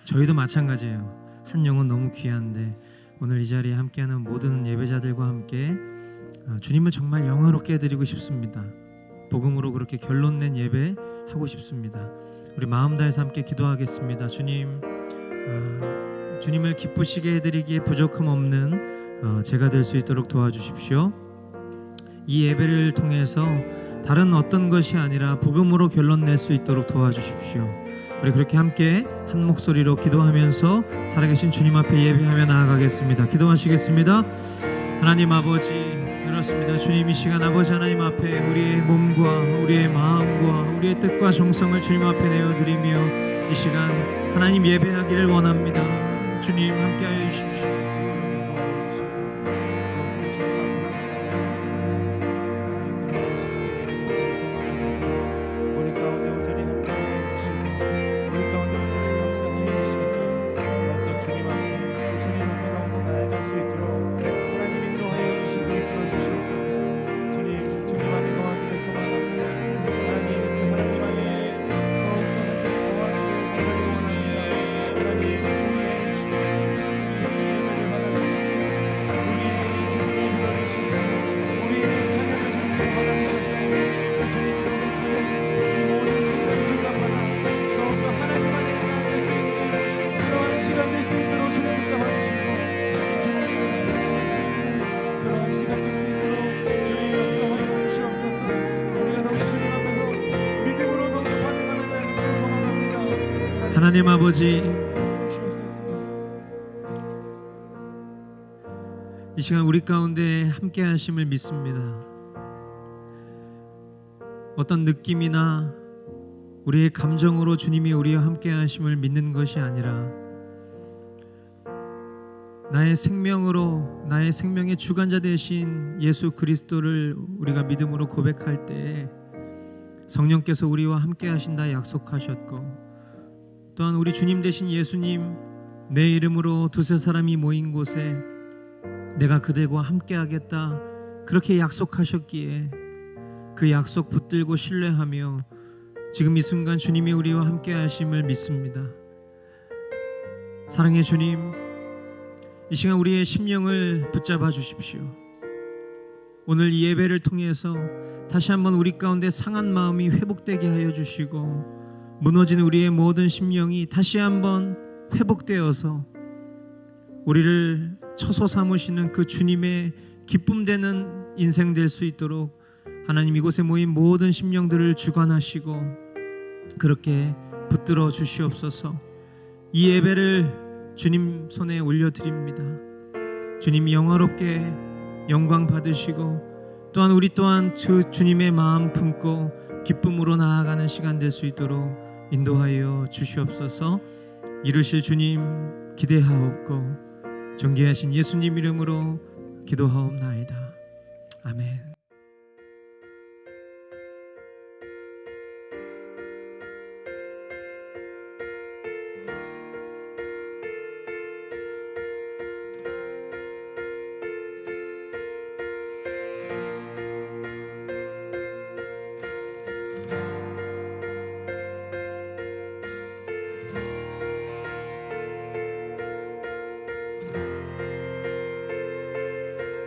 저희도 마찬가지예요. 한 영혼 너무 귀한데 오늘 이 자리에 함께하는 모든 예배자들과 함께 주님을 정말 영화롭게 해드리고 싶습니다. 복음으로 그렇게 결론 낸 예배 하고 싶습니다. 우리 마음 다해서 함께 기도하겠습니다. 주님, 주님을 기쁘시게 해드리기에 부족함 없는 제가 될 수 있도록 도와주십시오. 이 예배를 통해서 다른 어떤 것이 아니라 복음으로 결론 낼 수 있도록 도와주십시오. 우리 그렇게 함께 한 목소리로 기도하면서 살아계신 주님 앞에 예배하며 나아가겠습니다. 기도하시겠습니다. 하나님 아버지, 그렇습니다. 주님, 이 시간 아버지 하나님 앞에 우리의 몸과 우리의 마음과 우리의 뜻과 정성을 주님 앞에 내어드리며 이 시간 하나님 예배하기를 원합니다. 주님 함께하여 주십시오. 하나님 아버지, 이 시간 우리 가운데 함께 하심을 믿습니다. 어떤 느낌이나 우리의 감정으로 주님이 우리와 함께 하심을 믿는 것이 아니라 나의 생명으로, 나의 생명의 주관자 되신 예수 그리스도를 우리가 믿음으로 고백할 때 성령께서 우리와 함께 하신다 약속하셨고, 또한 우리 주님 되신 예수님, 내 이름으로 두세 사람이 모인 곳에 내가 그들과 함께 하겠다 그렇게 약속하셨기에 그 약속 붙들고 신뢰하며 지금 이 순간 주님이 우리와 함께 하심을 믿습니다. 사랑의 주님, 이 시간 우리의 심령을 붙잡아 주십시오. 오늘 이 예배를 통해서 다시 한번 우리 가운데 상한 마음이 회복되게 하여 주시고, 무너진 우리의 모든 심령이 다시 한번 회복되어서 우리를 처소 삼으시는 그 주님의 기쁨되는 인생 될 수 있도록 하나님 이곳에 모인 모든 심령들을 주관하시고 그렇게 붙들어 주시옵소서. 이 예배를 주님 손에 올려드립니다. 주님이 영화롭게 영광 받으시고, 또한 우리 또한 주님의 마음 품고 기쁨으로 나아가는 시간 될 수 있도록 인도하여 주시옵소서. 이루실 주님 기대하옵고 존귀하신 예수님 이름으로 기도하옵나이다. 아멘.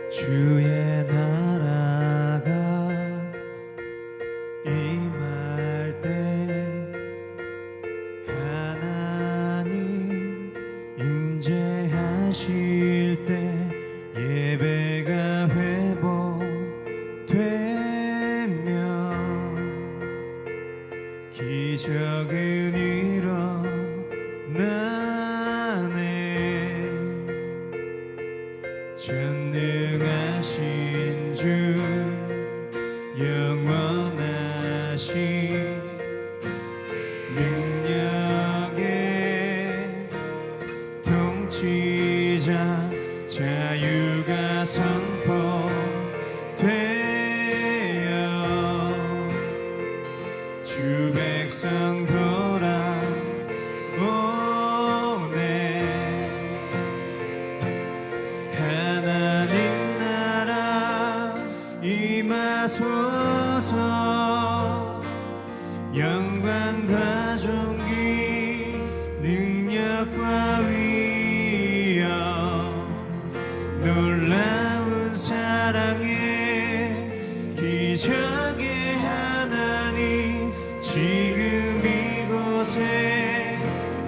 주의 나라가 임할 때 하나님 임재하실 때 예배가 회복되며 기적은 일어나네. 전능하신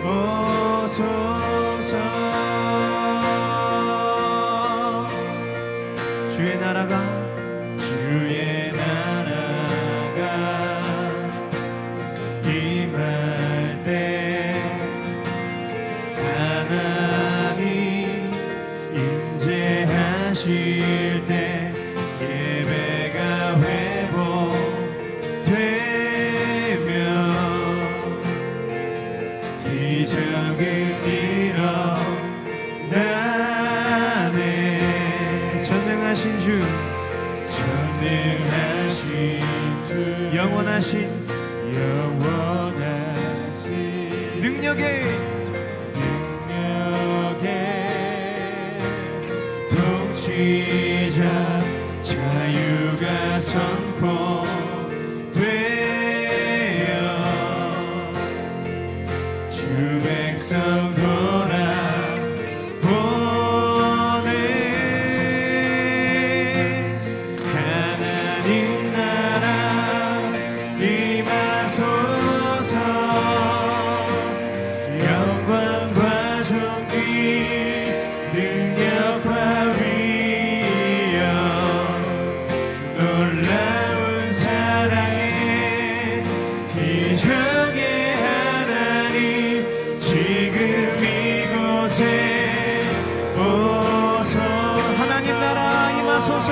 오소서. 주의 나라가 임할 때 하나님 임재하실 때 예배가 회복되며 기적은 일어나네. 전능하신 주, 전능하신 주, 영원하신 능력의 통치자, 자유가 선포되어 주 백성 돌아보네. 하나님 나라 임하소서. 영광과 존귀 능력과 위엄 놀라운 사랑의 기적의 하나님 지금 이곳에 오소. 하나님 나라 임하소서.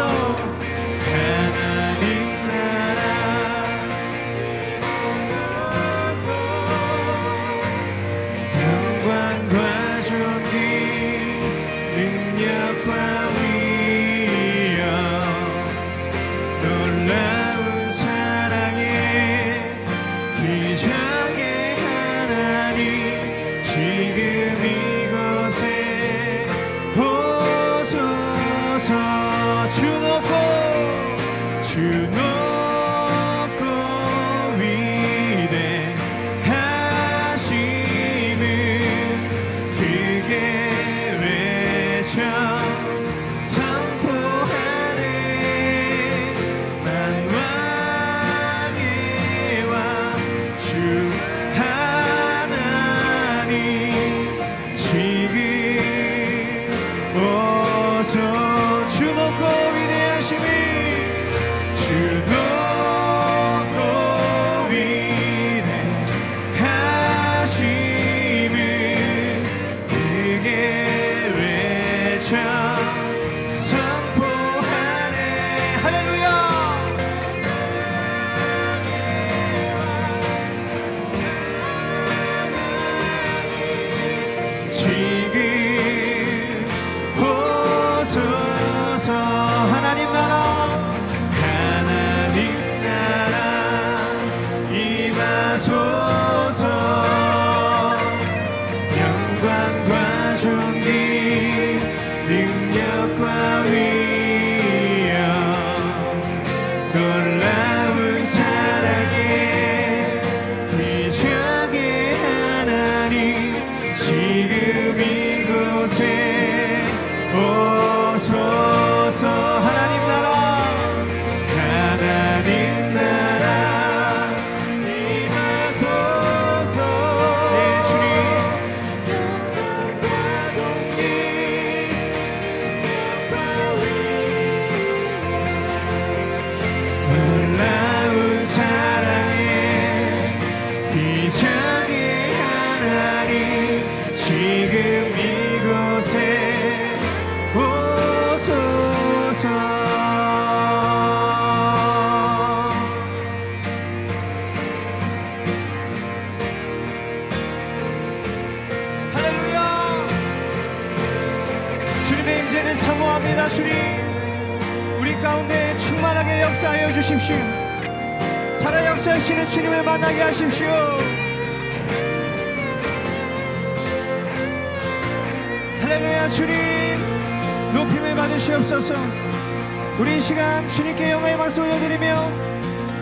하나님 나라 영광과 존귀 능력과 위엄 놀라운 사랑의 기적의 하나님 지금 이곳에 오소서. 주 높고 주 높고 위대하심을 크게 외쳐 선포하네. 만왕의 왕 주 하나님 지금 오소. 주 높고 위대하심을, 주 높고 위대하심을 크게 외쳐 선포하네. 할렐루야. 지금 오소서. 하나님 나라, 하나님 나라 임하소서. 영광과 존귀 능력과 위엄 놀라운 사랑의 기적의 하나님 지금 이곳에 오소서. 하나님 나라, 하나님 나라 임하소서. 네 주님, 영광과 존귀 능력과 위엄 놀라운 사랑의 기적의 하나님 지금 이곳에 오소서. 할렐루야. 주님의 임재를 사모합니다. 주님, 우리 가운데 충만하게 역사하여 주십시오. 살아 역사하시는 주님을 만나게 하십시오. 할렐루야. 주님 높임을 받으시옵소서. 우리 이 시간 주님께 영광의 박수 올려드리며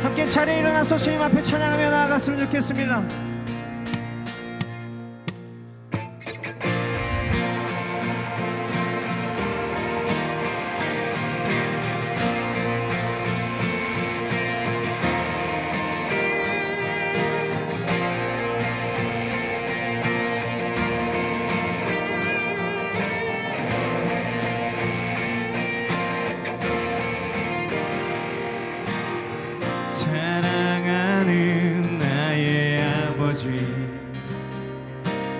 함께 차례 일어나서 주님 앞에 찬양하며 나아갔으면 좋겠습니다.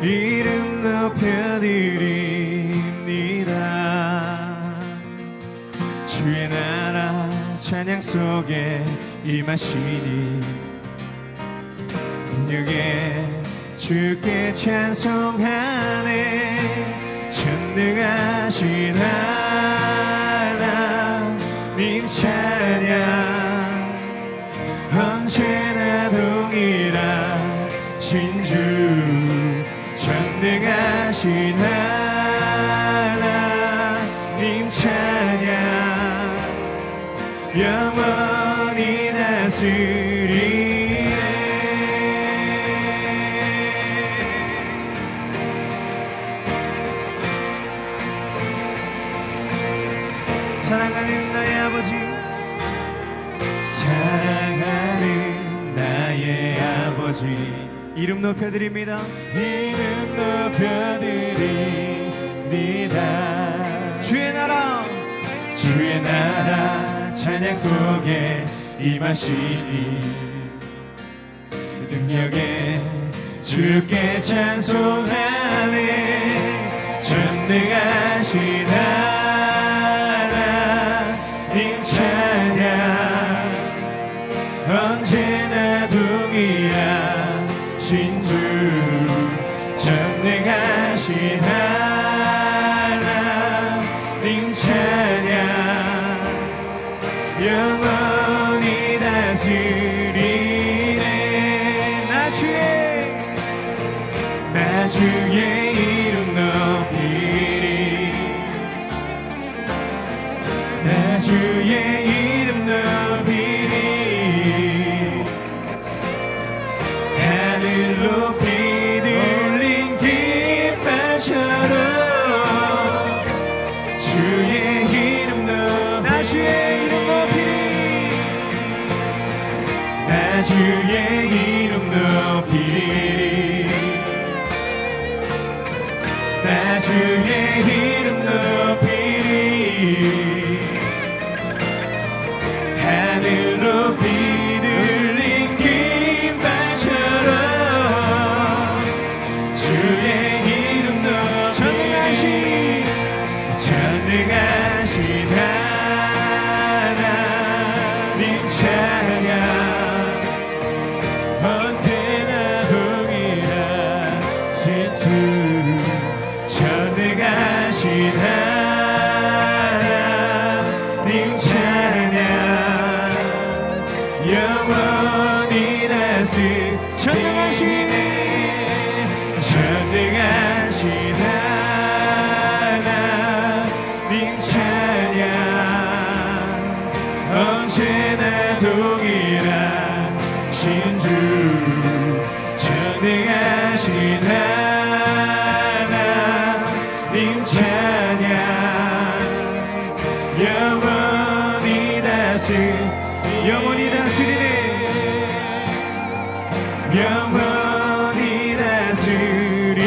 이름 높여드립니다. 주의 나라 찬양 속에 임하시니 능력에 주께 찬송하네. 전능하신 하나님 찬양 언제나 동일하신 주. 전능하신 하나님 찬양 영원히 다스리네. 사랑하는 나의 아버지, 사랑하는 나의 아버지, 이름 높여드립니다. 이름 높여드립니다. 주의 나라 찬양 속에 임하시니 능력에 주께 찬송하네. 전능하신 하나님 찬양 언제나 동일하신 주. 전능하신 하나님 찬양 영원히 다스리네. 나 주의 이름 높이리. 나 주의 이름 높이리. 하늘 높이 들린 깃발처럼 주의 이름 높이리. 나 주의 이름 높이리. 나 주의 이름 높이리. 나 주의 이름 높이리. 하늘 높이 들린 깃발처럼 주의 이름 높이리. 전능하신 하나님 찬양 언제나 동일하신 주. 전능하신 하나님 찬양 영원히 다스리네. 전능하신 하나님 찬양 언제나 동일하신 주. 전능하신 하나님 찬양 영원히 다스리네. 영원히 다스리네. 영원히 다스리네.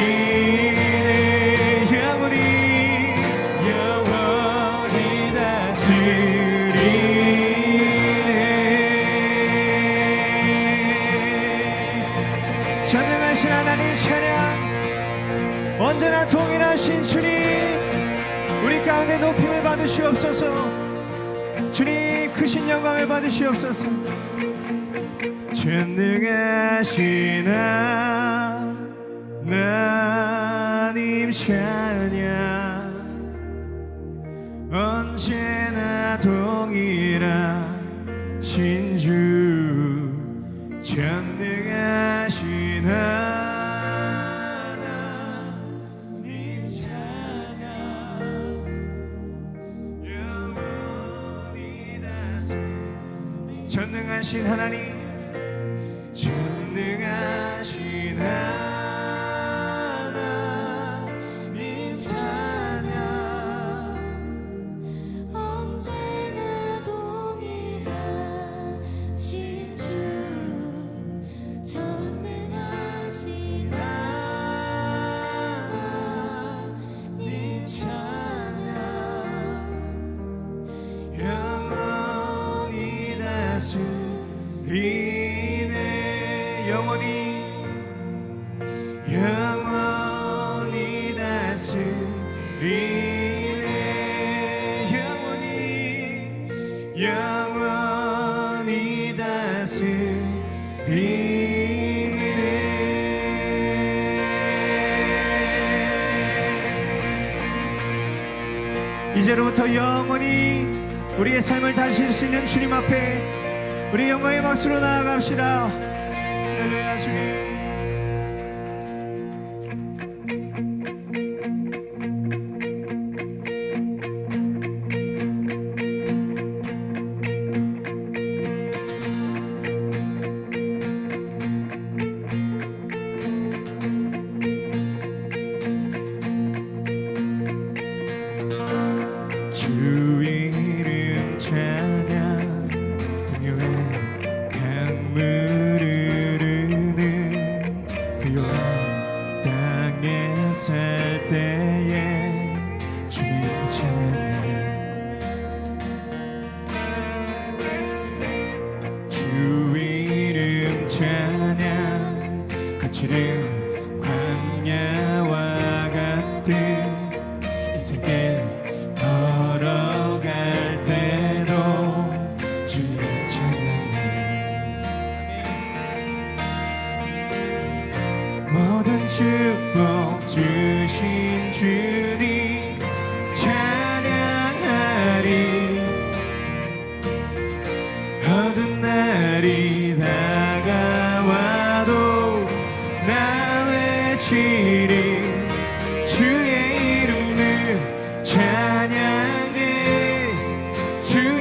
전능하신 하나님 찬양 언제나 동일하신 주님 우리 가운데 높임을 받으시옵소서. 주님 크신 영광을 받으시옵소서. 전능하신 하나님 찬양 언제나 동일하신 주. 전능하신 하나님 찬양 영원히 다스리네. 전능하신 하나님, 전능하신 하나님 찬양 언제나 동일하신 주. 전능하신 하나님 찬양 영원히 다스리네. 영원히 다스리네. 이제로부터 영원히 우리의 삶을 다스리시는 주님 앞에 우리 영광의 박수로 나아갑시다. 할렐루야 주님. 주 이름 찬양 풍요한 강물 흐르는 부요한 땅에 살 때에 주님 찬양해. 주 이름 찬양 거칠은 광야와 같은 인생길 걸어갈 때도 주님 찬양해. 모든 축복 주신 주님 찬양하리. 어두운 날이 다가와도 나 외치리. 주의 이름을 찬양해. 주의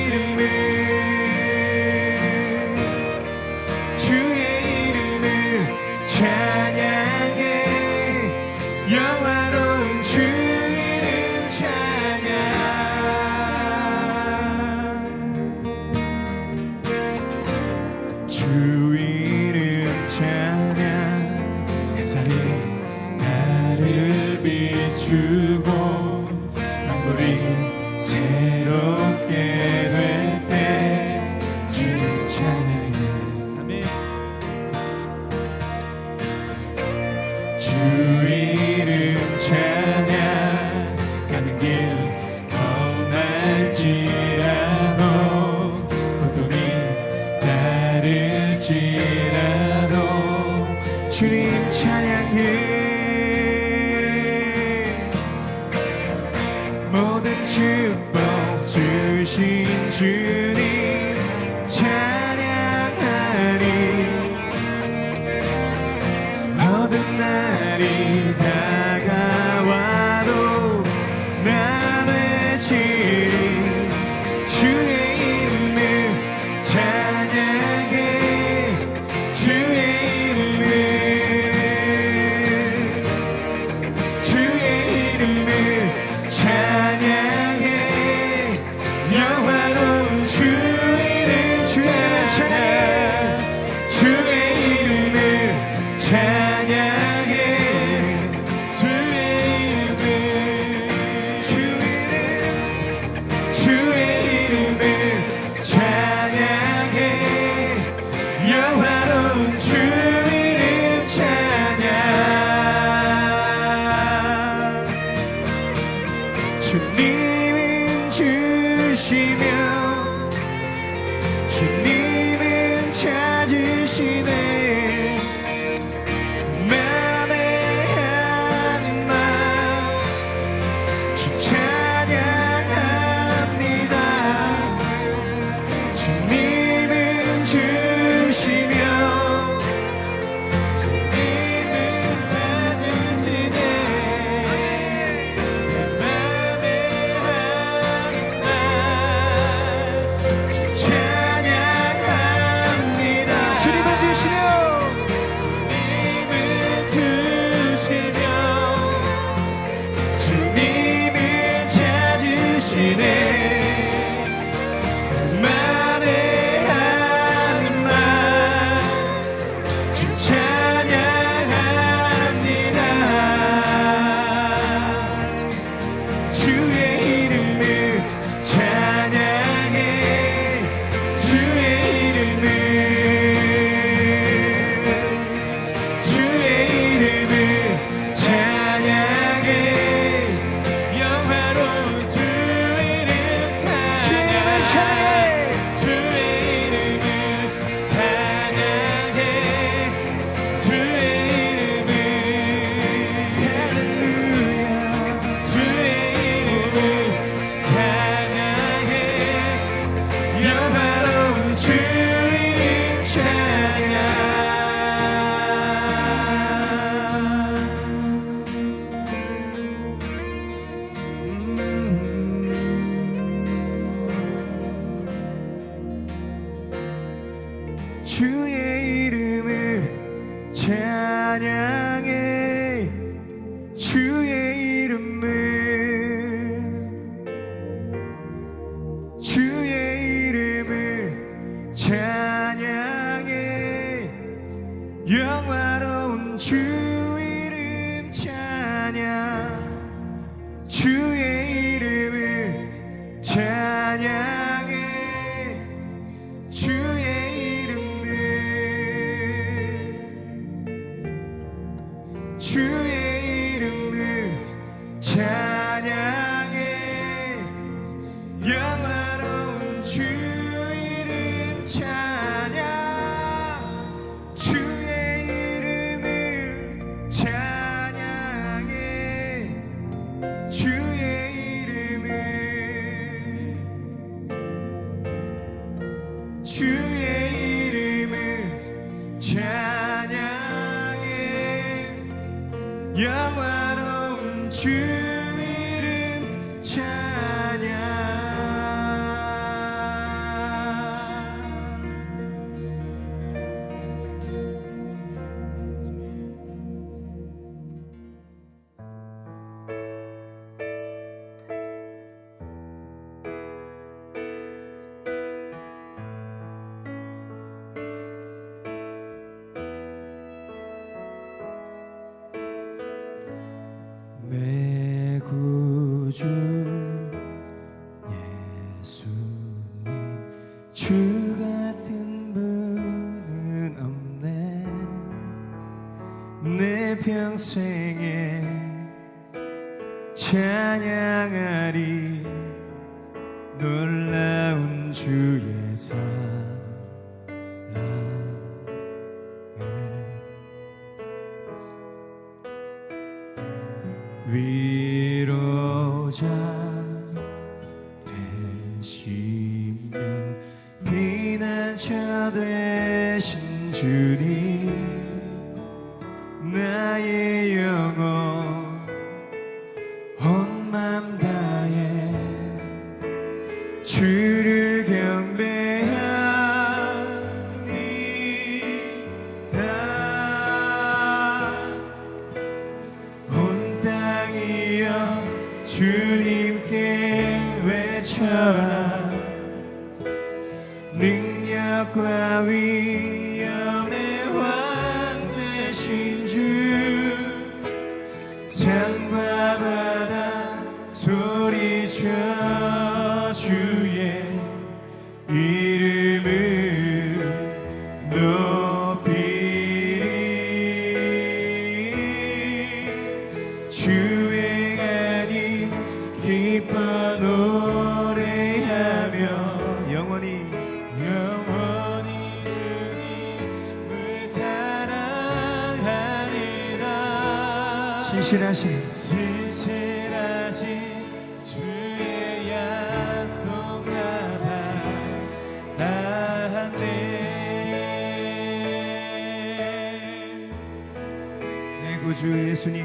이름을 찬양해. 영화로운 주 이름 찬양. 주 이름 찬양. 햇살이 나를 비추고 만물이 새롭게 될 때 주님 찬양해. 주 이름 찬양. 가는 길 험할지라도 고통이 따를지라도 주님 찬양해. 모든 축복 주신 주님 찬양하리. 어두운 날이 다가와도 나 외치리. 주의 이름을 찬양해. 주의 이름을 찬양해. 영화로운 주 이름 찬양. 주의 이름을 찬양해. 주의 찬양해 영화로운 주 이름 찬양 주의 이름을 찬양해 주의 이름을 찬양해 영화로운 주 이름 찬양 내 구주 예수님 주 같은 분은 없네 내 평생에 찬양하리 놀라운 주의 사랑을 위로자 되시며 피난처 되신 주님 나의 영혼 온 맘 다해 주를 경배하니다 주님께 외쳐라 능력과 위엄의 왕 되신 주 산과 바다 소리쳐 주의 이름을 높이리 주의 간이 기뻐 노래하며 영원히 주님을 사랑하리라 신실하신 주의 약속 나바하네 내 구주 예수님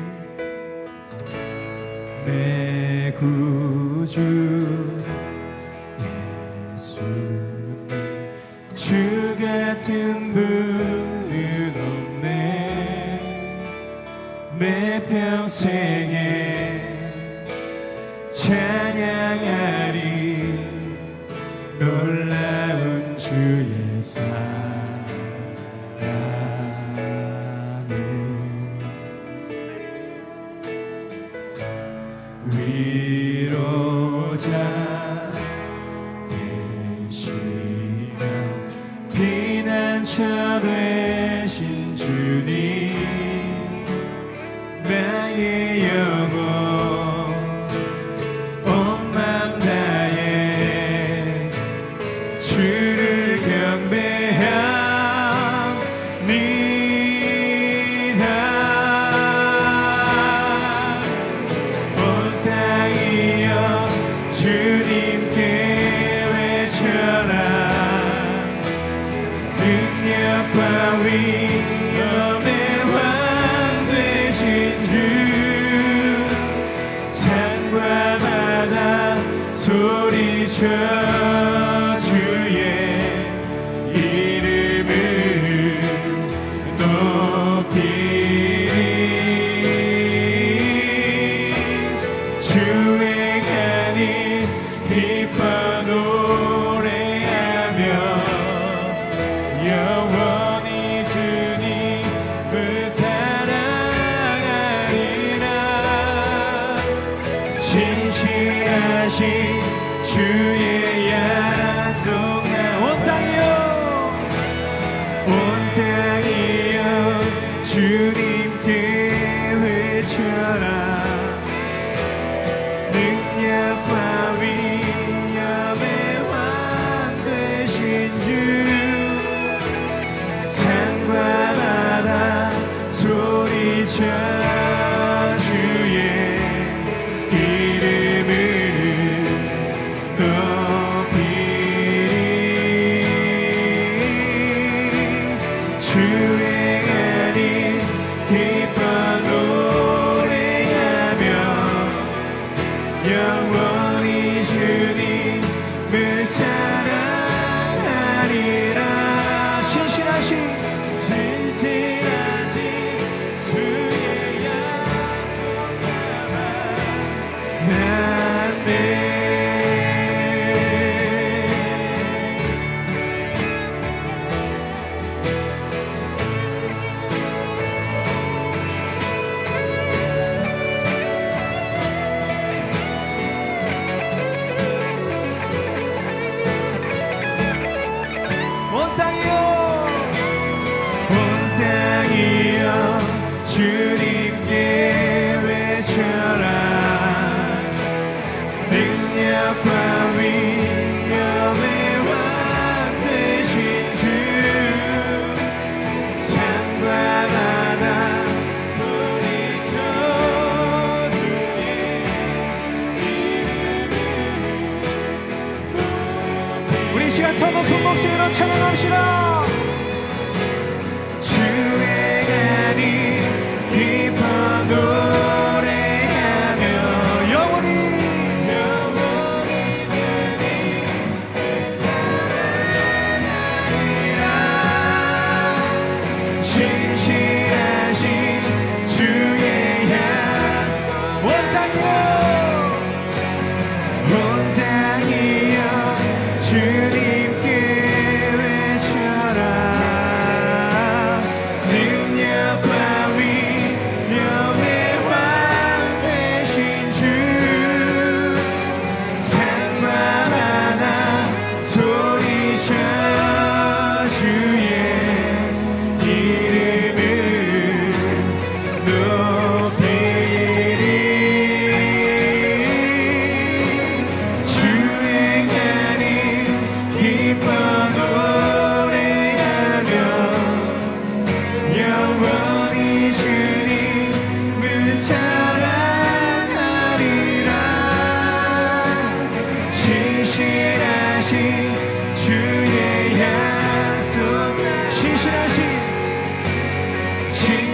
내 구주 예수님 주 같은 분은 없네 내 평생에 찬양하리 놀라운 주의 사랑을 위로자 되시며 피난처 되신 주님 나의 영혼 온 맘 다해 주를 경배합니다 온 땅이여 주님께 외쳐라 능력과 위엄의 왕 되신 주 산과 바다 소리쳐 주의 이름을 높이리 주의 간이 기뻐 노래하며 영원히 주님을 사랑하리라 신실하신 주의 약속 온 땅이여 주님께 외쳐라 능력과 위엄의 왕 되신 주 산과 바다 소리쳐 주의 이름을 높이리 주행하니 기뻐 노래하며 영원히 주님을 사랑하리라 신실하신 주의 약속 나네 온 땅이여 온 땅이여 주님께 외쳐라 능력과 위엄의 왕 되신 주 산과 바다 소리쳐 주의 우리 시간 더 높은 목소리로 찬양합시다 주행하니 기뻐 노래하며 영원히 주님을 사랑하리라 신실하신 주의 약속 온 땅이여 온 땅이여 주님께 외쳐라 능력과 위엄의 왕 되신 주 산과 바다 소리쳐 주의 이름을 높이리 주행하니 기뻐 노래하며 영원히 주님을 사랑하리라 신실하신 주의 약속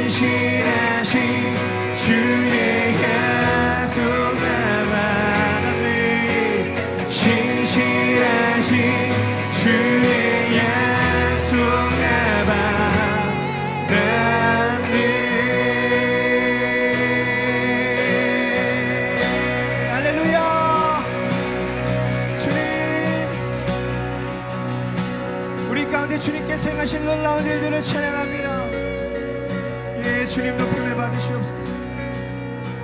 신실하신 주의 약속 나바라네 신실하신 주의 약속 나바라네 할렐루야 주님 우리 가운데 주님께서 행하신 놀라운 일들을 찬양합니다 예 주님 높임을 받으시옵소서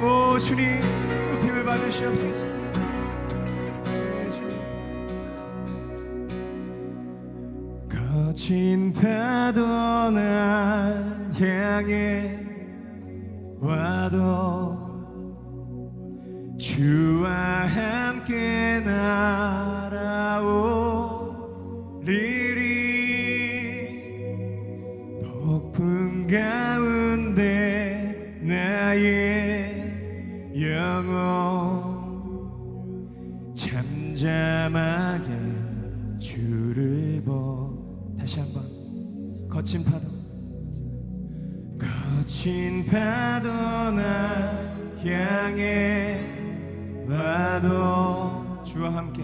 오 주님 높임을 받으시옵소서 예 주님 거친 파도 날 향해 와도 주와 함께 날아오리리 폭풍 가운데 나의 영혼 잠잠하게 주를 보 다시 한번 거친 파도 날 향해 와도 주와 함께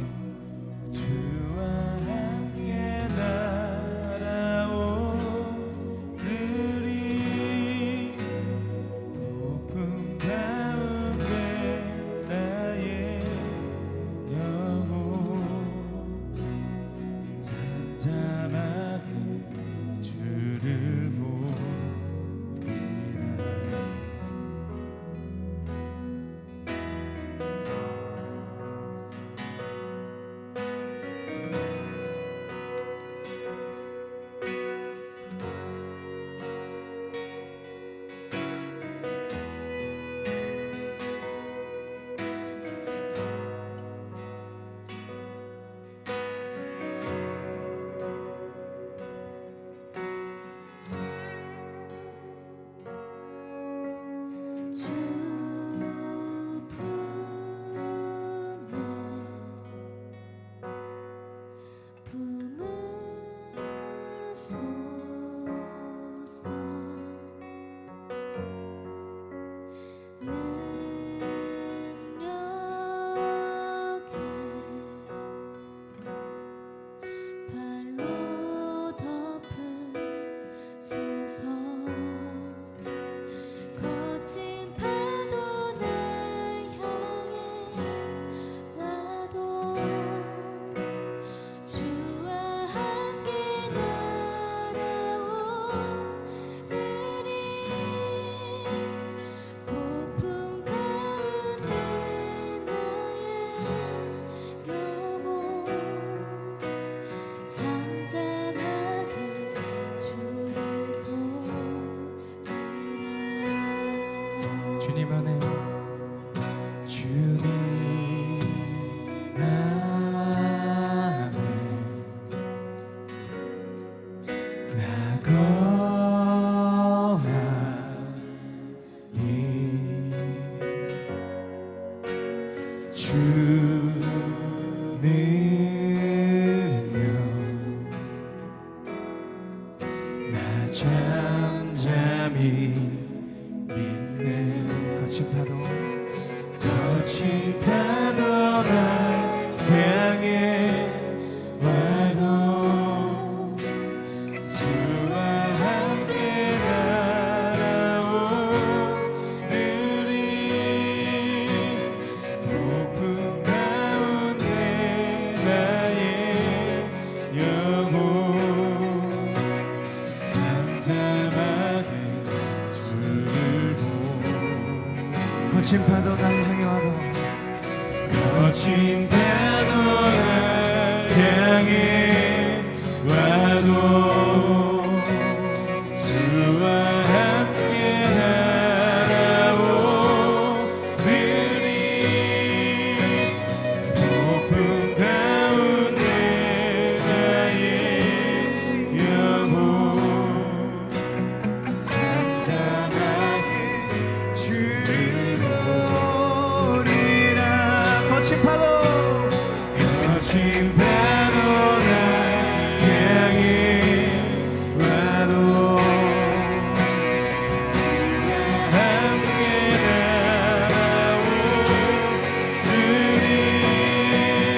날아오르리 폭풍 가운데 나의 영혼 잠잠하게 주를 보리라 주님 안에 주님 안에 나 거하니 주는요 나 잠잠히 믿네 거친 파도 날 향해 와도 주와 함께 날아오르리 폭풍 가운데 나의 영혼 잠잠하게 주를 거친 파도 날 향해 와도 거친 파도 날 향해 와도 주와 함께 날아오르리 폭풍 가운데 나의 영혼 잠잠하게 주를 보리라 거친 파도 날 향해 와도 주와 함께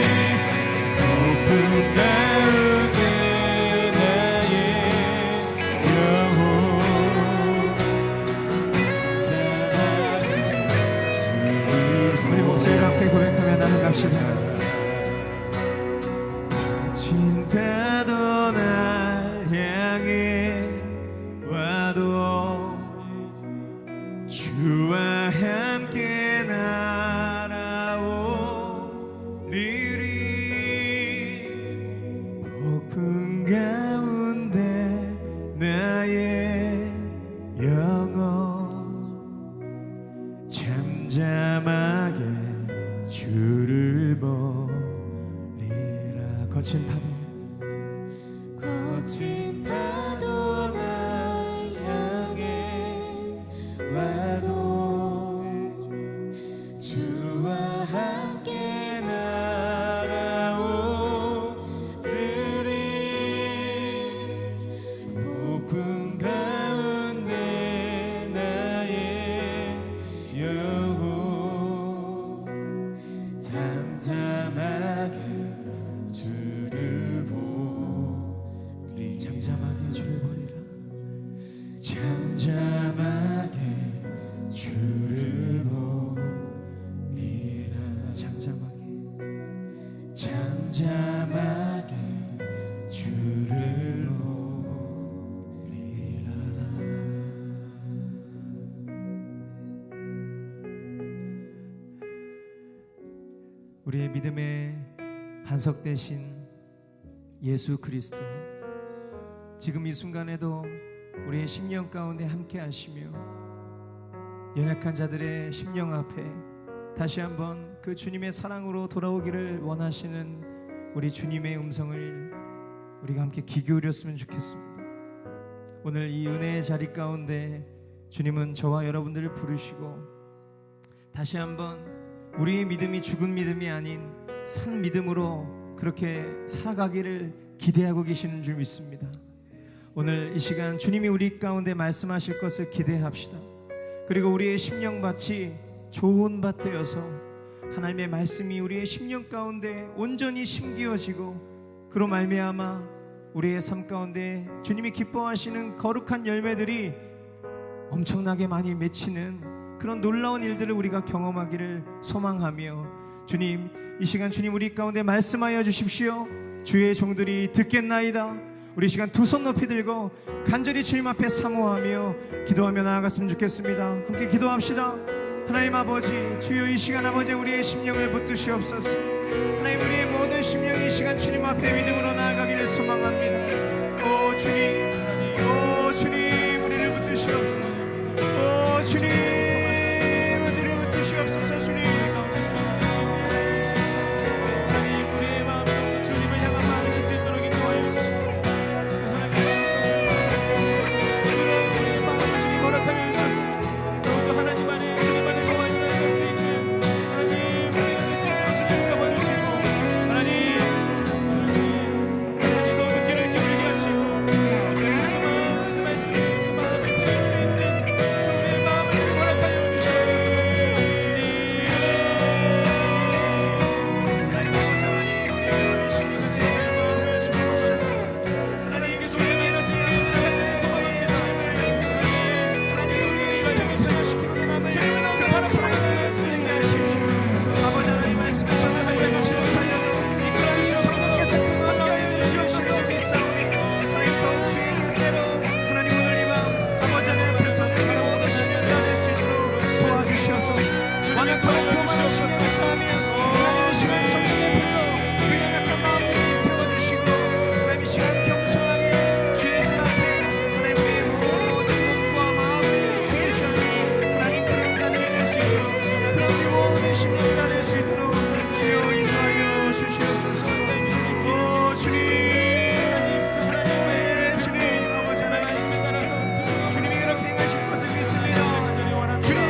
날아오르리 폭풍 가운데 나의 영혼 우리 목소리를 함께 고백하며 나아갑시다. 거친 파도 날 향해 와도 주와 함께 날아오리리 폭풍 가운데 나의 영혼 잠잠하게 주를 보리라 거친 파도 날 향해 와도 주와 함께 날아오르리 폭풍 가운데 나의 영혼 잠잠하게 주를 보리 잠잠하게 주를 보리라 잠잠하게 주를 보리라 잠잠하게 주를 보리라 우리의 믿음의 반석 되신 예수 그리스도 지금 이 순간에도 우리의 심령 가운데 함께 하시며 연약한 자들의 심령 앞에 다시 한번 그 주님의 사랑으로 돌아오기를 원하시는 우리 주님의 음성을 우리가 함께 귀 기울였으면 좋겠습니다. 오늘 이 은혜의 자리 가운데 주님은 저와 여러분들을 부르시고 다시 한번 우리의 믿음이 죽은 믿음이 아닌 산 믿음으로 그렇게 살아가기를 기대하고 계시는 줄 믿습니다. 오늘 이 시간 주님이 우리 가운데 말씀하실 것을 기대합시다. 그리고 우리의 심령밭이 좋은 밭 되어서 하나님의 말씀이 우리의 심령 가운데 온전히 심기어지고 그로 말미암아 우리의 삶 가운데 주님이 기뻐하시는 거룩한 열매들이 엄청나게 많이 맺히는 그런 놀라운 일들을 우리가 경험하기를 소망하며 주님 이 시간 주님 우리 가운데 말씀하여 주십시오. 주의 종들이 듣겠나이다. 우리 시간 두 손 높이 들고 간절히 주님 앞에 사모하며 기도하며 나아갔으면 좋겠습니다. 함께 기도합시다. 하나님 아버지 주여 이 시간 아버지 우리의 심령을 붙드시옵소서. 하나님 우리의 모든 심령이 이 시간 주님 앞에 믿음으로 나아가기를 소망합니다. 오 주님 우리를 붙드시옵소서. 오 주님 주시옵소서. 주님 하나님 우리의 마음도 주님을 향한 마음이 될 수 있도록 인도하여 주시고 하나님 우리의 마음을 주님 허락하여 주셔서 더욱더 하나님 안에 주님 안에 동안이 될 수 있는 하나님 우리가 될 수 있도록 주님 가봐주시고 하나님 더욱더 귀를 기울게 하시고 그 마음을 새길 수 있는 우리의 마음을 주님 허락하여 주시옵소서. 완벽하고 교만하시고 하나님 이 시간 성령의 불로 그 연약한 마음들을 태워주시고 하나님 이 시간 겸손하게 주의 뜰 앞에 하나님 우리의 모든 몸과 마음을 숙여주는 하나님 그런 자들이 될 수 있도록 그런 우리 모든 심령이 다 될 수 있도록 주여 인도하여 주시옵소서. 오 주님 주님 아버지 하나님 주님이 그렇게 행하실 것을 믿습니다. 주님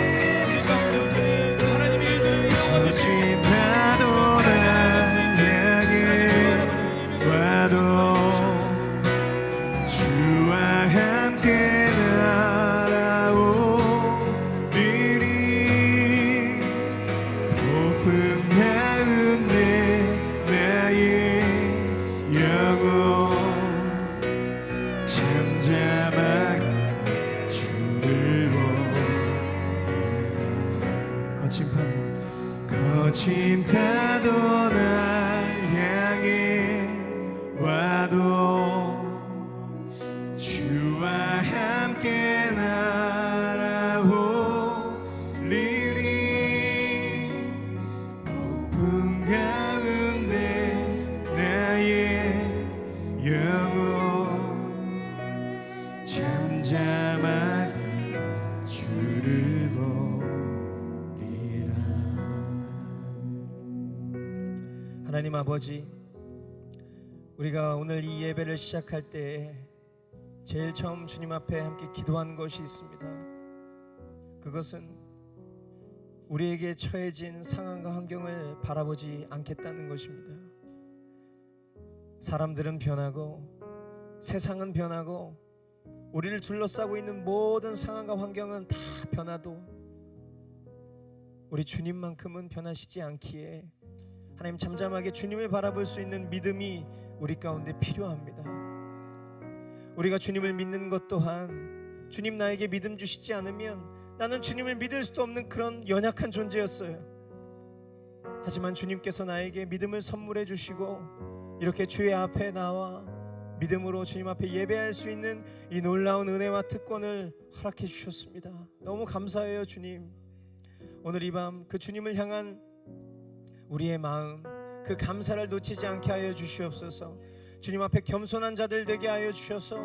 믿습니다. 거친 파도를 향해 와도 주와 함께 날아오리니 폭풍 가운데 나의 영혼 잠잠하게 주를 보리라. 거친 파도 날 향해 와도 주와 함께 날아오리니 폭풍 가운데 나의 영혼 잠잠하게 주를 보리라. 하나님 아버지, 우리가 오늘 이 예배를 시작할 때 제일 처음 주님 앞에 함께 기도한 것이 있습니다. 그것은 우리에게 처해진 상황과 환경을 바라보지 않겠다는 것입니다. 사람들은 변하고 세상은 변하고 우리를 둘러싸고 있는 모든 상황과 환경은 다 변화도 우리 주님만큼은 변하시지 않기에 하나님 잠잠하게 주님을 바라볼 수 있는 믿음이 우리 가운데 필요합니다. 우리가 주님을 믿는 것 또한 주님 나에게 믿음 주시지 않으면 나는 주님을 믿을 수도 없는 그런 연약한 존재였어요. 하지만 주님께서 나에게 믿음을 선물해 주시고 이렇게 주의 앞에 나와 믿음으로 주님 앞에 예배할 수 있는 이 놀라운 은혜와 특권을 허락해 주셨습니다. 너무 감사해요 주님. 오늘 이 밤 그 주님을 향한 우리의 마음, 그 감사를 놓치지 않게 하여 주시옵소서. 주님 앞에 겸손한 자들 되게 하여 주셔서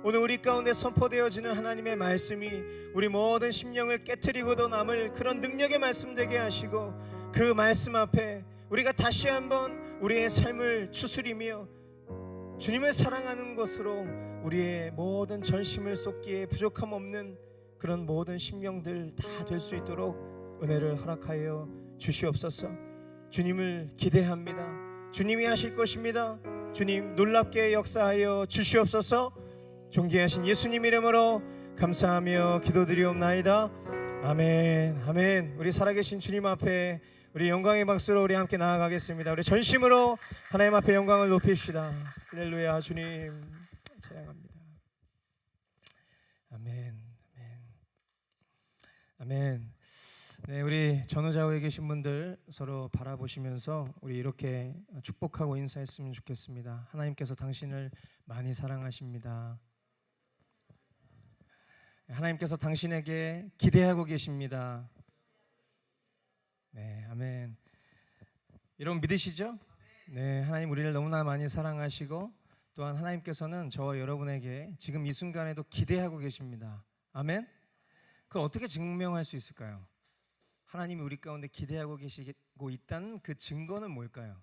오늘 우리 가운데 선포되어지는 하나님의 말씀이 우리 모든 심령을 깨트리고도 남을 그런 능력의 말씀 되게 하시고 그 말씀 앞에 우리가 다시 한번 우리의 삶을 추스리며 주님을 사랑하는 것으로 우리의 모든 전심을 쏟기에 부족함 없는 그런 모든 심령들 다 될 수 있도록 은혜를 허락하여 주시옵소서. 주님을 기대합니다. 주님이 하실 것입니다. 주님 놀랍게 역사하여 주시옵소서. 존귀하신 예수님 이름으로 감사하며 기도드리옵나이다. 아멘. 아멘. 우리 살아계신 주님 앞에 우리 영광의 박수로 우리 함께 나아가겠습니다. 우리 전심으로 하나님 앞에 영광을 높입시다. 할렐루야. 주님 찬양합니다. 아멘. 아멘. 아멘. 네, 우리 전후좌우에 계신 분들 서로 바라보시면서 우리 이렇게 축복하고 인사했으면 좋겠습니다. 하나님께서 당신을 많이 사랑하십니다. 하나님께서 당신에게 기대하고 계십니다. 네, 아멘. 여러분 믿으시죠? 네, 하나님 우리를 너무나 많이 사랑하시고 또한 하나님께서는 저와 여러분에게 지금 이 순간에도 기대하고 계십니다. 아멘. 그걸 어떻게 증명할 수 있을까요? 하나님이 우리 가운데 기대하고 계시고 있다는 그 증거는 뭘까요?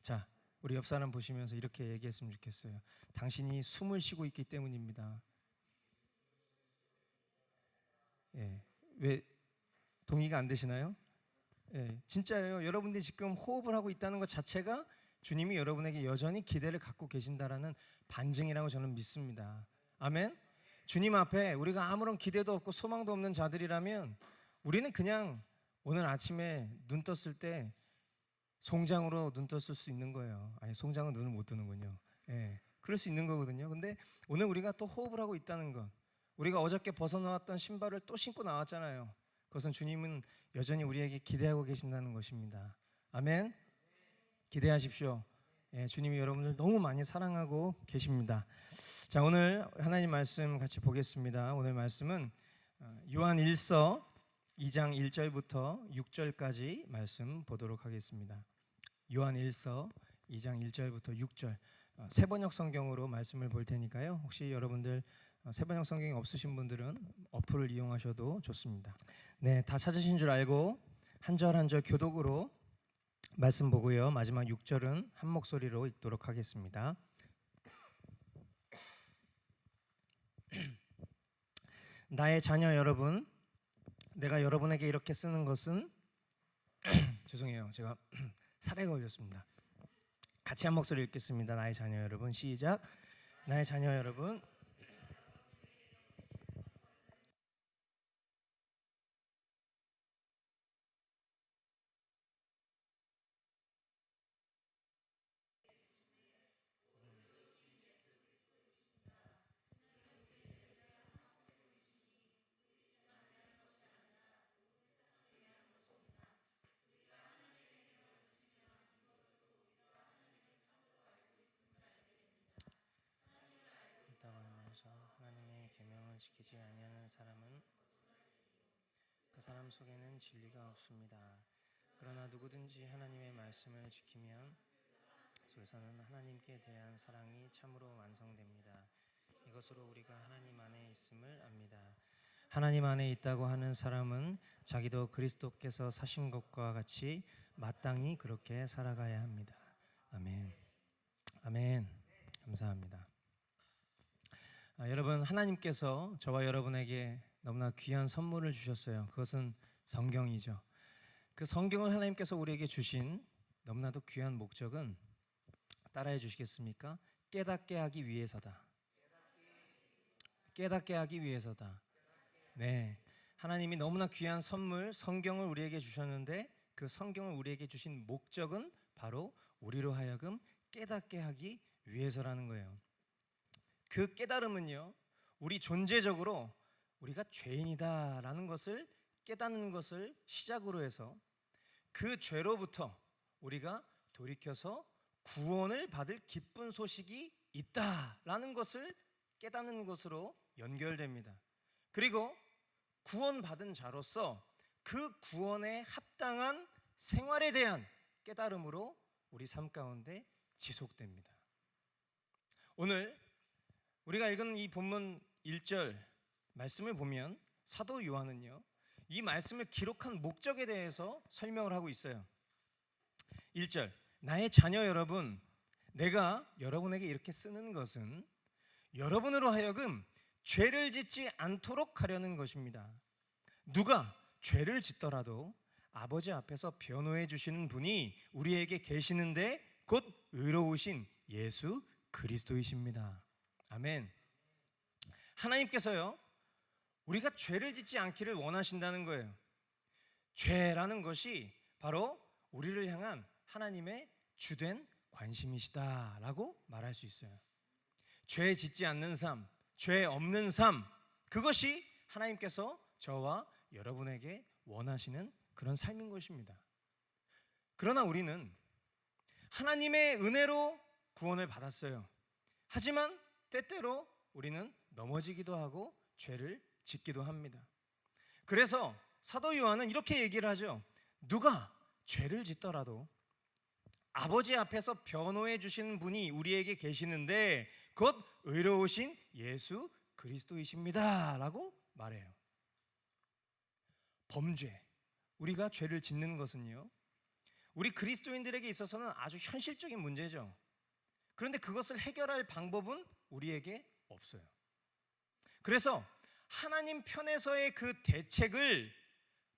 자, 우리 옆 사람 보시면서 이렇게 얘기했으면 좋겠어요. 당신이 숨을 쉬고 있기 때문입니다. 예, 왜 동의가 안 되시나요? 예, 진짜예요. 여러분들이 지금 호흡을 하고 있다는 것 자체가 주님이 여러분에게 여전히 기대를 갖고 계신다라는 반증이라고 저는 믿습니다. 아멘. 주님 앞에 우리가 아무런 기대도 없고 소망도 없는 자들이라면 우리는 그냥 오늘 아침에 눈 떴을 때 송장으로 눈 떴을 수 있는 거예요. 아니, 송장은 눈을 못 뜨는군요. 예, 그럴 수 있는 거거든요. 근데 오늘 우리가 또 호흡을 하고 있다는 것, 우리가 어저께 벗어놓았던 신발을 또 신고 나왔잖아요. 그것은 주님은 여전히 우리에게 기대하고 계신다는 것입니다. 아멘. 기대하십시오. 예, 주님이 여러분들 너무 많이 사랑하고 계십니다. 자, 오늘 하나님 말씀 같이 보겠습니다. 오늘 말씀은 요한 1서 2장 1절부터 6절까지 말씀 보도록 하겠습니다. 요한 1서 2장 1절부터 6절, 세번역 성경으로 말씀을 볼 테니까요. 혹시 여러분들 세번역 성경이 없으신 분들은 어플을 이용하셔도 좋습니다. 네, 다 찾으신 줄 알고 한 절 한 절 교독으로 말씀 보고요. 마지막 6절은 한 목소리로 읽도록 하겠습니다. 나의 자녀 여러분, 내가 여러분에게 이렇게 쓰는 것은 죄송해요. 제가 살에 걸렸습니다. 같이 한 목소리 읽겠습니다. 나의 자녀 여러분, 시작. 나의 자녀 여러분, 있다고 하면서 하나님의 계명을 지키지 아니하는 사람은 그 사람 속에는 진리가 없습니다. 그러나 누구든지 하나님의 말씀을 지키면 속에서는 하나님께 대한 사랑이 참으로 완성됩니다. 이것으로 우리가 하나님 안에 있음을 압니다. 하나님 안에 있다고 하는 사람은 자기도 그리스도께서 사신 것과 같이 마땅히 그렇게 살아가야 합니다. 아멘. 아멘. 감사합니다. 여러분, 하나님께서 저와 여러분에게 너무나 귀한 선물을 주셨어요. 그것은 성경이죠. 그 성경을 하나님께서 우리에게 주신 너무나도 귀한 목적은 따라해 주시겠습니까? 깨닫게 하기 위해서다. 깨닫게 하기 위해서다. 네, 하나님이 너무나 귀한 선물 성경을 우리에게 주셨는데 그 성경을 우리에게 주신 목적은 바로 우리로 하여금 깨닫게 하기 위해서라는 거예요. 그 깨달음은요, 우리 존재적으로 우리가 죄인이다라는 것을 깨닫는 것을 시작으로 해서 그 죄로부터 우리가 돌이켜서 구원을 받을 기쁜 소식이 있다라는 것을 깨닫는 것으로 연결됩니다. 그리고 구원받은 자로서 그 구원에 합당한 생활에 대한 깨달음으로 우리 삶 가운데 지속됩니다. 오늘 우리가 읽은 이 본문 1절 말씀을 보면 사도 요한은요, 이 말씀을 기록한 목적에 대해서 설명을 하고 있어요. 1절, 나의 자녀 여러분, 내가 여러분에게 이렇게 쓰는 것은 여러분으로 하여금 죄를 짓지 않도록 하려는 것입니다. 누가 죄를 짓더라도 아버지 앞에서 변호해 주시는 분이 우리에게 계시는데 곧 의로우신 예수 그리스도이십니다. 아멘. 하나님께서요, 우리가 죄를 짓지 않기를 원하신다는 거예요. 죄라는 것이 바로 우리를 향한 하나님의 주된 관심이시다라고 말할 수 있어요. 죄 짓지 않는 삶, 죄 없는 삶, 그것이 하나님께서 저와 여러분에게 원하시는 그런 삶인 것입니다. 그러나 우리는 하나님의 은혜로 구원을 받았어요. 하지만 때때로 우리는 넘어지기도 하고 죄를 짓기도 합니다. 그래서 사도 요한은 이렇게 얘기를 하죠. 누가 죄를 짓더라도 아버지 앞에서 변호해 주시는 분이 우리에게 계시는데 곧 의로우신 예수 그리스도이십니다 라고 말해요. 범죄, 우리가 죄를 짓는 것은요, 우리 그리스도인들에게 있어서는 아주 현실적인 문제죠. 그런데 그것을 해결할 방법은 우리에게 없어요. 그래서 하나님 편에서의 그 대책을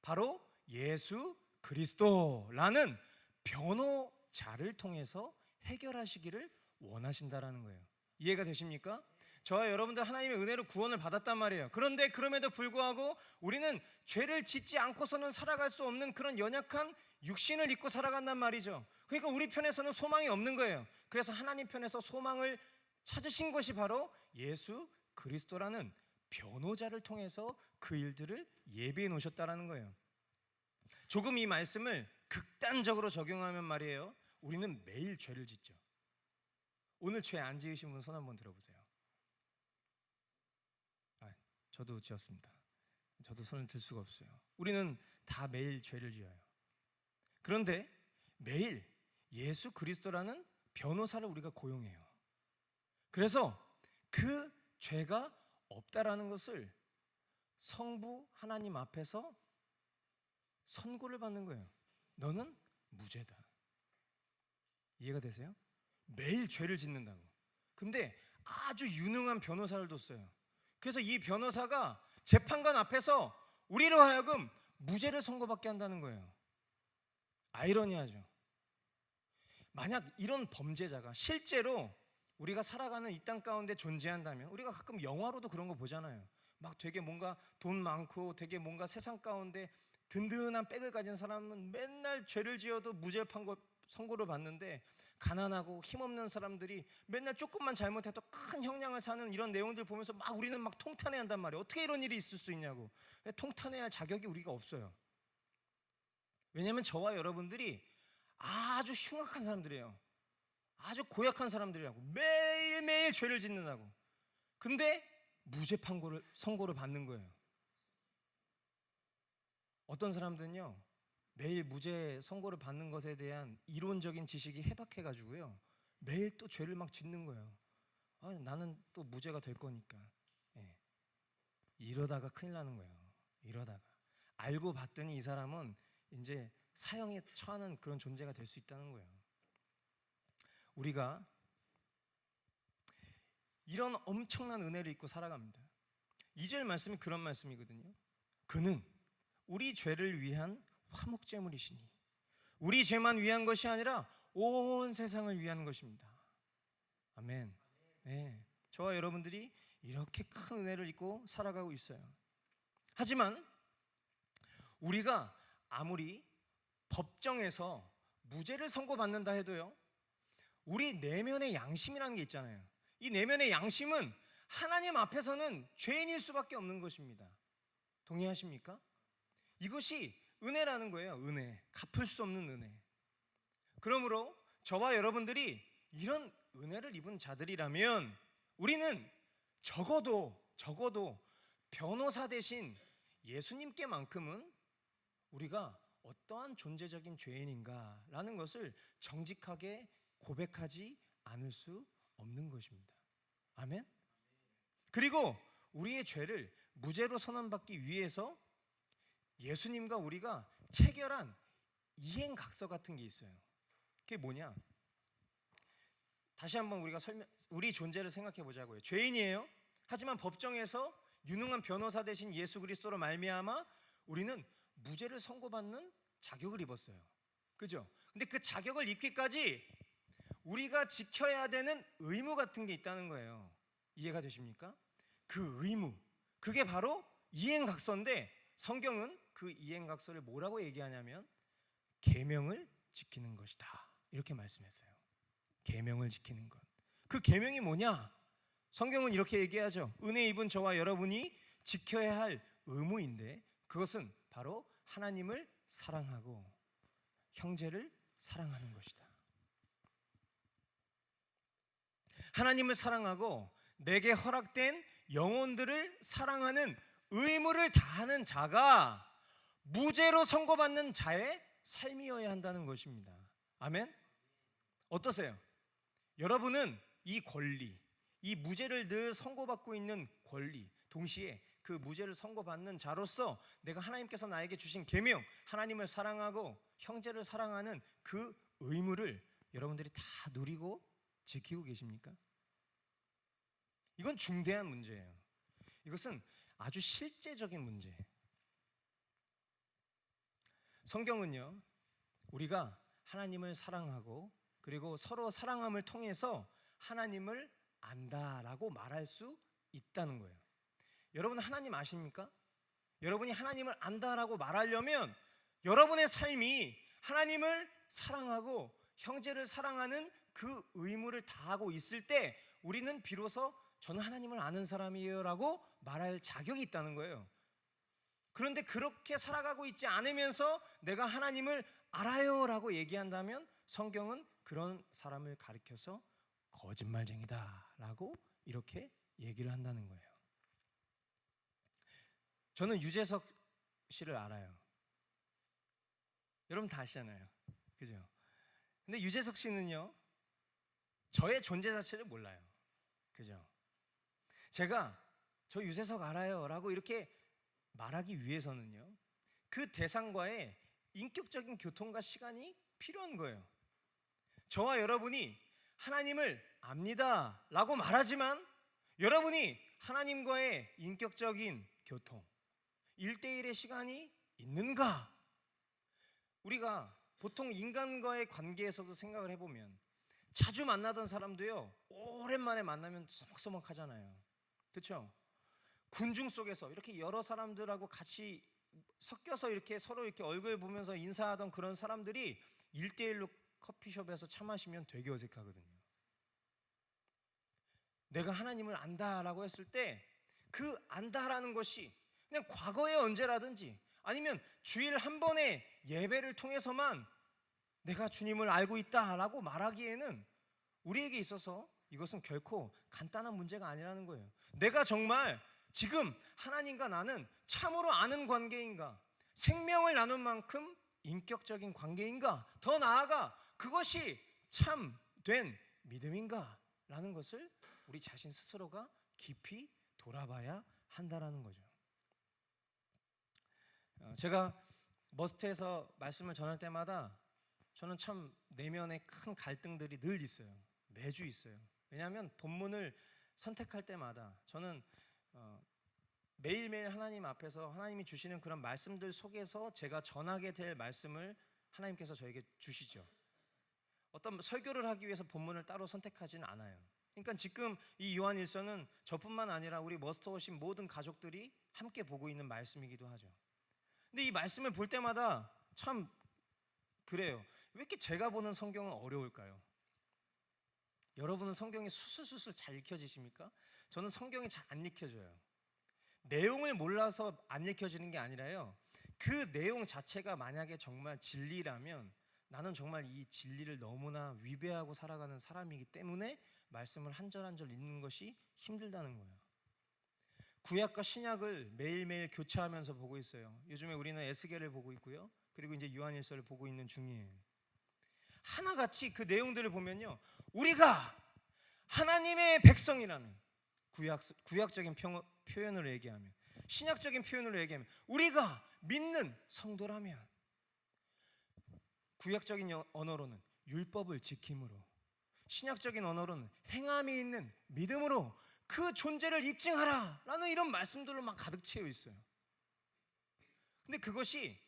바로 예수 그리스도라는 변호자를 통해서 해결하시기를 원하신다라는 거예요. 이해가 되십니까? 저와 여러분들 하나님의 은혜로 구원을 받았단 말이에요. 그런데 그럼에도 불구하고 우리는 죄를 짓지 않고서는 살아갈 수 없는 그런 연약한 육신을 입고 살아간단 말이죠. 그러니까 우리 편에서는 소망이 없는 거예요. 그래서 하나님 편에서 소망을 찾으신 것이 바로 예수 그리스도라는 변호자를 통해서 그 일들을 예비해 놓으셨다라는 거예요. 조금 이 말씀을 극단적으로 적용하면 말이에요, 우리는 매일 죄를 짓죠. 오늘 죄 안 지으신 분 손 한번 들어보세요. 저도 지었습니다. 저도 손을 들 수가 없어요. 우리는 다 매일 죄를 지어요. 그런데 매일 예수 그리스도라는 변호사를 우리가 고용해요. 그래서 그 죄가 없다라는 것을 성부 하나님 앞에서 선고를 받는 거예요. 너는 무죄다. 이해가 되세요? 매일 죄를 짓는다고. 근데 아주 유능한 변호사를 뒀어요. 그래서 이 변호사가 재판관 앞에서 우리로 하여금 무죄를 선고받게 한다는 거예요. 아이러니하죠. 만약 이런 범죄자가 실제로 우리가 살아가는 이 땅 가운데 존재한다면, 우리가 가끔 영화로도 그런 거 보잖아요. 막 되게 뭔가 돈 많고 되게 뭔가 세상 가운데 든든한 백을 가진 사람은 맨날 죄를 지어도 무죄 선고를 받는데, 가난하고 힘없는 사람들이 맨날 조금만 잘못해도 큰 형량을 사는 이런 내용들 보면서 막 우리는 막 통탄해야 한단 말이에요. 어떻게 이런 일이 있을 수 있냐고. 통탄해야 할 자격이 우리가 없어요. 왜냐하면 저와 여러분들이 아주 흉악한 사람들이에요. 아주 고약한 사람들이라고. 매일매일 죄를 짓는다고. 근데 무죄 선고를 받는 거예요. 어떤 사람들은요, 매일 무죄 선고를 받는 것에 대한 이론적인 지식이 해박해가지고요, 매일 또 죄를 막 짓는 거예요. 나는 또 무죄가 될 거니까. 이러다가 큰일 나는 거예요. 이러다가 알고 봤더니 이 사람은 이제 사형에 처하는 그런 존재가 될 수 있다는 거예요. 우리가 이런 엄청난 은혜를 입고 살아갑니다. 2절 말씀이 그런 말씀이거든요. 그는 우리 죄를 위한 화목제물이시니, 우리 죄만 위한 것이 아니라 온 세상을 위한 것입니다. 아멘. 네, 저와 여러분들이 이렇게 큰 은혜를 입고 살아가고 있어요. 하지만 우리가 아무리 법정에서 무죄를 선고받는다 해도요, 우리 내면의 양심이라는 게 있잖아요. 이 내면의 양심은 하나님 앞에서는 죄인일 수밖에 없는 것입니다. 동의하십니까? 이것이 은혜라는 거예요. 은혜, 갚을 수 없는 은혜. 그러므로 저와 여러분들이 이런 은혜를 입은 자들이라면 우리는 적어도 변호사 대신 예수님께만큼은 우리가 어떠한 존재적인 죄인인가라는 것을 정직하게 고백하지 않을 수 없는 것입니다. 아멘? 그리고 우리의 죄를 무죄로 선언받기 위해서 예수님과 우리가 체결한 이행각서 같은 게 있어요. 그게 뭐냐? 다시 한번 우리 존재를 생각해 보자고요. 죄인이에요. 하지만 법정에서 유능한 변호사 대신 예수 그리스도로 말미암아 우리는 무죄를 선고받는 자격을 입었어요. 그죠? 근데 그 자격을 입기까지 우리가 지켜야 되는 의무 같은 게 있다는 거예요. 이해가 되십니까? 그 의무, 그게 바로 이행각서인데, 성경은 그 이행각서를 뭐라고 얘기하냐면 계명을 지키는 것이다, 이렇게 말씀했어요. 계명을 지키는 것. 그 계명이 뭐냐? 성경은 이렇게 얘기하죠. 은혜 입은 저와 여러분이 지켜야 할 의무인데, 그것은 바로 하나님을 사랑하고 형제를 사랑하는 것이다. 하나님을 사랑하고 내게 허락된 영혼들을 사랑하는 의무를 다하는 자가 무죄로 선고받는 자의 삶이어야 한다는 것입니다. 아멘? 어떠세요? 여러분은 이 권리, 이 무죄를 늘 선고받고 있는 권리, 동시에 그 무죄를 선고받는 자로서 내가 하나님께서 나에게 주신 계명, 하나님을 사랑하고 형제를 사랑하는 그 의무를 여러분들이 다 누리고 지키고 계십니까? 이건 중대한 문제예요. 이것은 아주 실제적인 문제예요. 성경은요, 우리가 하나님을 사랑하고 그리고 서로 사랑함을 통해서 하나님을 안다라고 말할 수 있다는 거예요. 여러분 하나님 아십니까? 여러분이 하나님을 안다라고 말하려면 여러분의 삶이 하나님을 사랑하고 형제를 사랑하는 그 의무를 다하고 있을 때 우리는 비로소 저는 하나님을 아는 사람이에요 라고 말할 자격이 있다는 거예요. 그런데 그렇게 살아가고 있지 않으면서 내가 하나님을 알아요 라고 얘기한다면 성경은 그런 사람을 가리켜서 거짓말쟁이다 라고 이렇게 얘기를 한다는 거예요. 저는 유재석 씨를 알아요. 여러분 다 아시잖아요, 그죠? 근데 유재석 씨는요, 저의 존재 자체를 몰라요, 그죠? 제가 저 유재석 알아요 라고 이렇게 말하기 위해서는요, 그 대상과의 인격적인 교통과 시간이 필요한 거예요. 저와 여러분이 하나님을 압니다 라고 말하지만 여러분이 하나님과의 인격적인 교통, 1대1의 시간이 있는가? 우리가 보통 인간과의 관계에서도 생각을 해보면 자주 만나던 사람도요, 오랜만에 만나면 서먹서먹하잖아요, 그렇죠? 군중 속에서 이렇게 여러 사람들하고 같이 섞여서 이렇게 서로 이렇게 얼굴 보면서 인사하던 그런 사람들이 1대1로 커피숍에서 차 마시면 되게 어색하거든요. 내가 하나님을 안다라고 했을 때 그 안다라는 것이 그냥 과거의 언제라든지 아니면 주일 한 번의 예배를 통해서만 내가 주님을 알고 있다라고 말하기에는 우리에게 있어서 이것은 결코 간단한 문제가 아니라는 거예요. 내가 정말 지금 하나님과 나는 참으로 아는 관계인가? 생명을 나눈 만큼 인격적인 관계인가? 더 나아가 그것이 참된 믿음인가? 라는 것을 우리 자신 스스로가 깊이 돌아봐야 한다라는 거죠. 제가 머스트에서 말씀을 전할 때마다 저는 참 내면에 큰 갈등들이 늘 있어요. 매주 있어요. 왜냐하면 본문을 선택할 때마다 저는 매일매일 하나님 앞에서 하나님이 주시는 그런 말씀들 속에서 제가 전하게 될 말씀을 하나님께서 저에게 주시죠. 어떤 설교를 하기 위해서 본문을 따로 선택하지는 않아요. 그러니까 지금 이 요한일서는 저뿐만 아니라 우리 머스터 오신 모든 가족들이 함께 보고 있는 말씀이기도 하죠. 근데 이 말씀을 볼 때마다 참 그래요. 왜 이렇게 제가 보는 성경은 어려울까요? 여러분은 성경이 수술수술 잘 읽혀지십니까? 저는 성경이 잘 안 읽혀져요. 내용을 몰라서 안 읽혀지는 게 아니라요, 그 내용 자체가 만약에 정말 진리라면 나는 정말 이 진리를 너무나 위배하고 살아가는 사람이기 때문에 말씀을 한 절 한 절 읽는 것이 힘들다는 거예요. 구약과 신약을 매일매일 교차하면서 보고 있어요. 요즘에 우리는 에스겔을 보고 있고요, 그리고 이제 요한일서를 보고 있는 중이에요. 하나같이 그 내용들을 보면요, 우리가 하나님의 백성이라는 구약적인 표현으로 얘기하면, 신약적인 표현으로 얘기하면 우리가 믿는 성도라면, 구약적인 언어로는 율법을 지킴으로, 신약적인 언어로는 행함이 있는 믿음으로 그 존재를 입증하라 라는 이런 말씀들로 막 가득 채워 있어요. 근데 그것이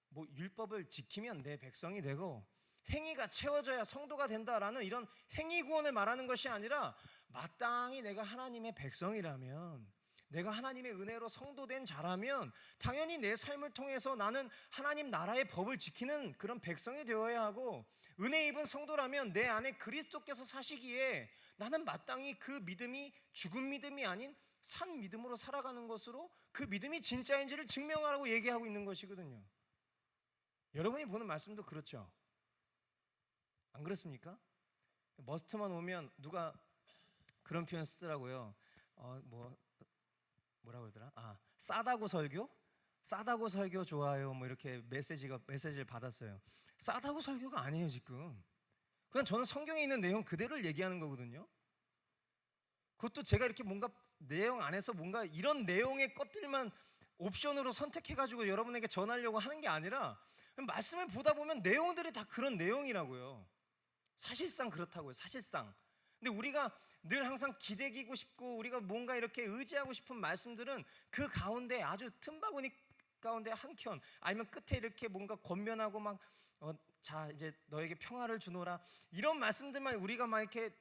뭐 율법을 지키면 내 백성이 되고 행위가 채워져야 성도가 된다라는 이런 행위 구원을 말하는 것이 아니라, 마땅히 내가 하나님의 백성이라면, 내가 하나님의 은혜로 성도된 자라면 당연히 내 삶을 통해서 나는 하나님 나라의 법을 지키는 그런 백성이 되어야 하고, 은혜 입은 성도라면 내 안에 그리스도께서 사시기에 나는 마땅히 그 믿음이 죽은 믿음이 아닌 산 믿음으로 살아가는 것으로 그 믿음이 진짜인지를 증명하라고 얘기하고 있는 것이거든요. 여러분이 보는 말씀도 그렇죠? 안 그렇습니까? 머스트만 오면 누가 그런 표현 쓰더라고요. 뭐라고 그러더라? 싸다고 설교? 싸다고 설교 좋아요. 뭐 이렇게 메시지를 받았어요. 싸다고 설교가 아니에요 지금. 그냥 저는 성경에 있는 내용 그대로를 얘기하는 거거든요. 그것도 제가 이렇게 뭔가 내용 안에서 뭔가 이런 내용의 것들만 옵션으로 선택해가지고 여러분에게 전하려고 하는 게 아니라 말씀을 보다 보면 내용들이 다 그런 내용이라고요. 사실상 그렇다고요. 사실상. 근데 우리가 늘 항상 기대기고 싶고 우리가 뭔가 이렇게 의지하고 싶은 말씀들은 그 가운데 아주 틈바구니 가운데 한 켠, 아니면 끝에 이렇게 뭔가 권면하고 막 자 이제 너에게 평화를 주노라, 이런 말씀들만 우리가 막 이렇게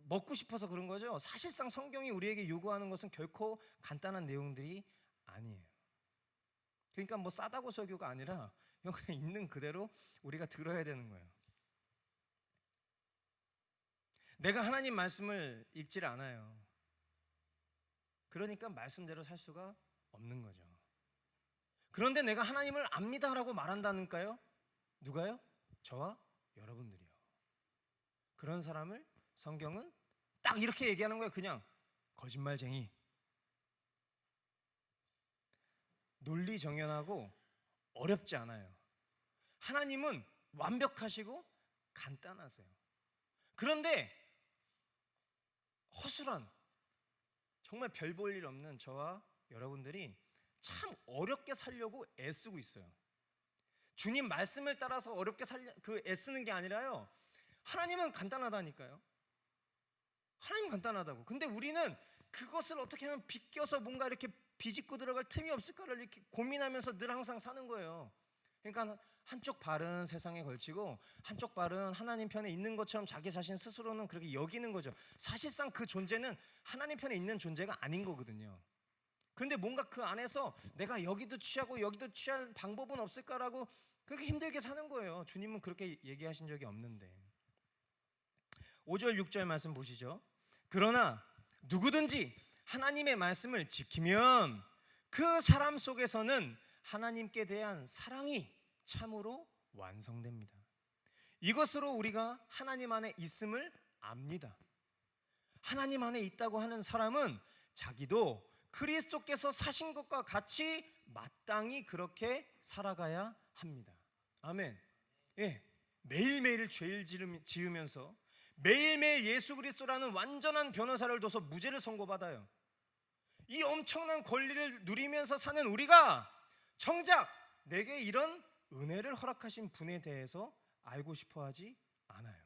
먹고 싶어서 그런 거죠. 사실상 성경이 우리에게 요구하는 것은 결코 간단한 내용들이 아니에요. 그러니까 뭐 싸다고 설교가 아니라 그냥 있는 그대로 우리가 들어야 되는 거예요. 내가 하나님 말씀을 읽질 않아요. 그러니까 말씀대로 살 수가 없는 거죠. 그런데 내가 하나님을 압니다라고 말한다니까요. 누가요? 저와 여러분들이요. 그런 사람을 성경은 딱 이렇게 얘기하는 거예요. 그냥 거짓말쟁이. 논리정연하고 어렵지 않아요. 하나님은 완벽하시고 간단하세요. 그런데 허술한, 정말 별 볼 일 없는 저와 여러분들이 참 어렵게 살려고 애쓰고 있어요. 주님 말씀을 따라서 어렵게 애쓰는 게 아니라요, 하나님은 간단하다니까요. 하나님 간단하다고. 근데 우리는 그것을 어떻게 하면 비껴서 뭔가 이렇게 비집고 들어갈 틈이 없을까를 이렇게 고민하면서 늘 항상 사는 거예요. 그러니까 한쪽 발은 세상에 걸치고 한쪽 발은 하나님 편에 있는 것처럼 자기 자신 스스로는 그렇게 여기는 거죠. 사실상 그 존재는 하나님 편에 있는 존재가 아닌 거거든요. 그런데 뭔가 그 안에서 내가 여기도 취하고 여기도 취할 방법은 없을까라고 그렇게 힘들게 사는 거예요. 주님은 그렇게 얘기하신 적이 없는데. 5절 6절 말씀 보시죠. 그러나 누구든지 하나님의 말씀을 지키면 그 사람 속에서는 하나님께 대한 사랑이 참으로 완성됩니다. 이것으로 우리가 하나님 안에 있음을 압니다. 하나님 안에 있다고 하는 사람은 자기도 그리스도께서 사신 것과 같이 마땅히 그렇게 살아가야 합니다. 아멘. 예, 매일매일 죄를 지으면서 매일매일 예수 그리스도라는 완전한 변호사를 둬서 무죄를 선고받아요. 이 엄청난 권리를 누리면서 사는 우리가 정작 내게 이런 은혜를 허락하신 분에 대해서 알고 싶어 하지 않아요.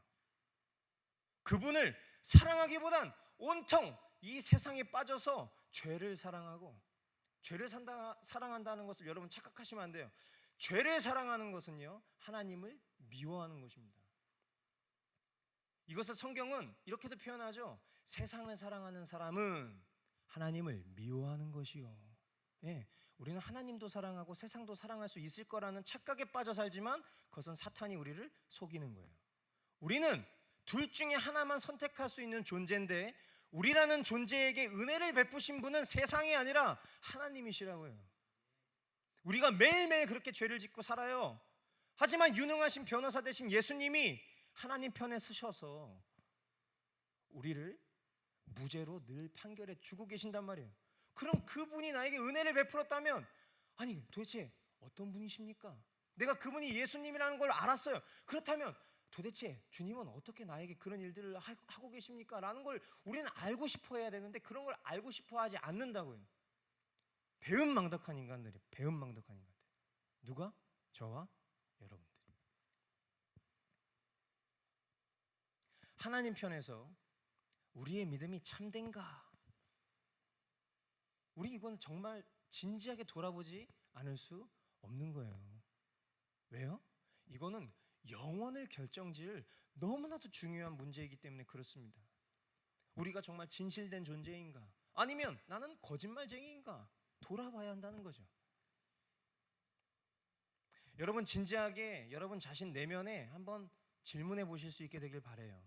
그분을 사랑하기보단 온통 이 세상에 빠져서 죄를 사랑하고, 죄를 사랑한다는 것을 여러분 착각하시면 안 돼요. 죄를 사랑하는 것은요, 하나님을 미워하는 것입니다. 이것을 성경은 이렇게도 표현하죠. 세상을 사랑하는 사람은 하나님을 미워하는 것이요. 예, 우리는 하나님도 사랑하고 세상도 사랑할 수 있을 거라는 착각에 빠져 살지만 그것은 사탄이 우리를 속이는 거예요. 우리는 둘 중에 하나만 선택할 수 있는 존재인데, 우리라는 존재에게 은혜를 베푸신 분은 세상이 아니라 하나님이시라고요. 우리가 매일매일 그렇게 죄를 짓고 살아요. 하지만 유능하신 변호사 되신 예수님이 하나님 편에 서셔서 우리를 무죄로 늘 판결해 주고 계신단 말이에요. 그럼 그분이 나에게 은혜를 베풀었다면, 아니 도대체 어떤 분이십니까? 내가 그분이 예수님이라는 걸 알았어요. 그렇다면 도대체 주님은 어떻게 나에게 그런 일들을 하고 계십니까? 라는 걸 우리는 알고 싶어 해야 되는데 그런 걸 알고 싶어 하지 않는다고요. 배은망덕한 인간들이, 배은망덕한 인간들. 누가? 저와 여러분들. 하나님 편에서 우리의 믿음이 참된가? 우리 이건 정말 진지하게 돌아보지 않을 수 없는 거예요. 왜요? 이거는 영혼을 결정지을 너무나도 중요한 문제이기 때문에 그렇습니다. 우리가 정말 진실된 존재인가? 아니면 나는 거짓말쟁이인가? 돌아봐야 한다는 거죠. 여러분 진지하게 여러분 자신 내면에 한번 질문해 보실 수 있게 되길 바라요.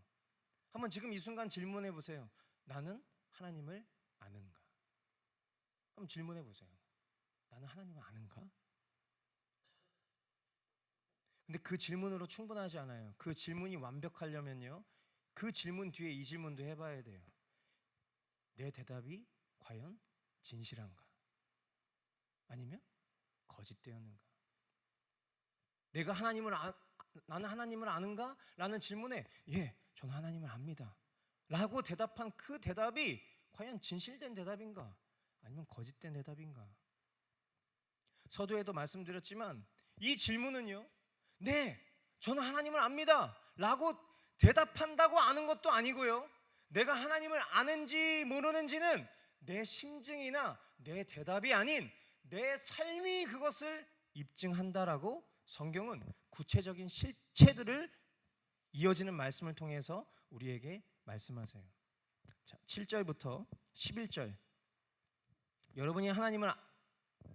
한번 지금 이 순간 질문해 보세요. 나는 하나님을 아는가? 한번 질문해 보세요. 나는 하나님을 아는가? 근데 그 질문으로 충분하지 않아요. 그 질문이 완벽하려면요, 그 질문 뒤에 이 질문도 해봐야 돼요. 내 대답이 과연 진실한가? 아니면 거짓되었는가? 내가 나는 하나님을 아는가? 라는 질문에 예, 저는 하나님을 압니다 라고 대답한 그 대답이 과연 진실된 대답인가? 아니면 거짓된 대답인가? 서두에도 말씀드렸지만 이 질문은요, 네, 저는 하나님을 압니다 라고 대답한다고 아는 것도 아니고요, 내가 하나님을 아는지 모르는지는 내 심증이나 내 대답이 아닌 내 삶이 그것을 입증한다라고 성경은 구체적인 실체들을 이어지는 말씀을 통해서 우리에게 말씀하세요. 자, 7절부터 11절. 여러분이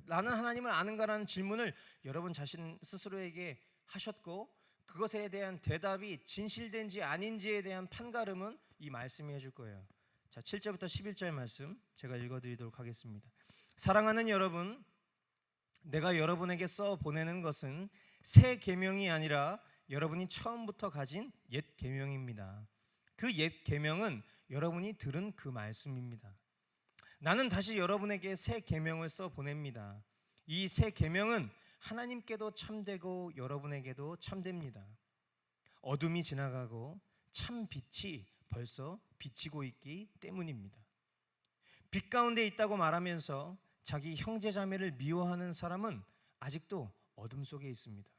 나는 하나님을 아는가라는 질문을 여러분 자신 스스로에게 하셨고, 그것에 대한 대답이 진실된지 아닌지에 대한 판가름은 이 말씀이 해줄 거예요. 자, 7절부터 11절 말씀 제가 읽어드리도록 하겠습니다. 사랑하는 여러분, 내가 여러분에게 써 보내는 것은 새 계명이 아니라 여러분이 처음부터 가진 옛 계명입니다. 그 옛 계명은 여러분이 들은 그 말씀입니다. 나는 다시 여러분에게 새 계명을 써 보냅니다. 이 새 계명은 하나님께도 참되고 여러분에게도 참됩니다. 어둠이 지나가고 참 빛이 벌써 비치고 있기 때문입니다. 빛 가운데 있다고 말하면서 자기 형제 자매를 미워하는 사람은 아직도 어둠 속에 있습니다.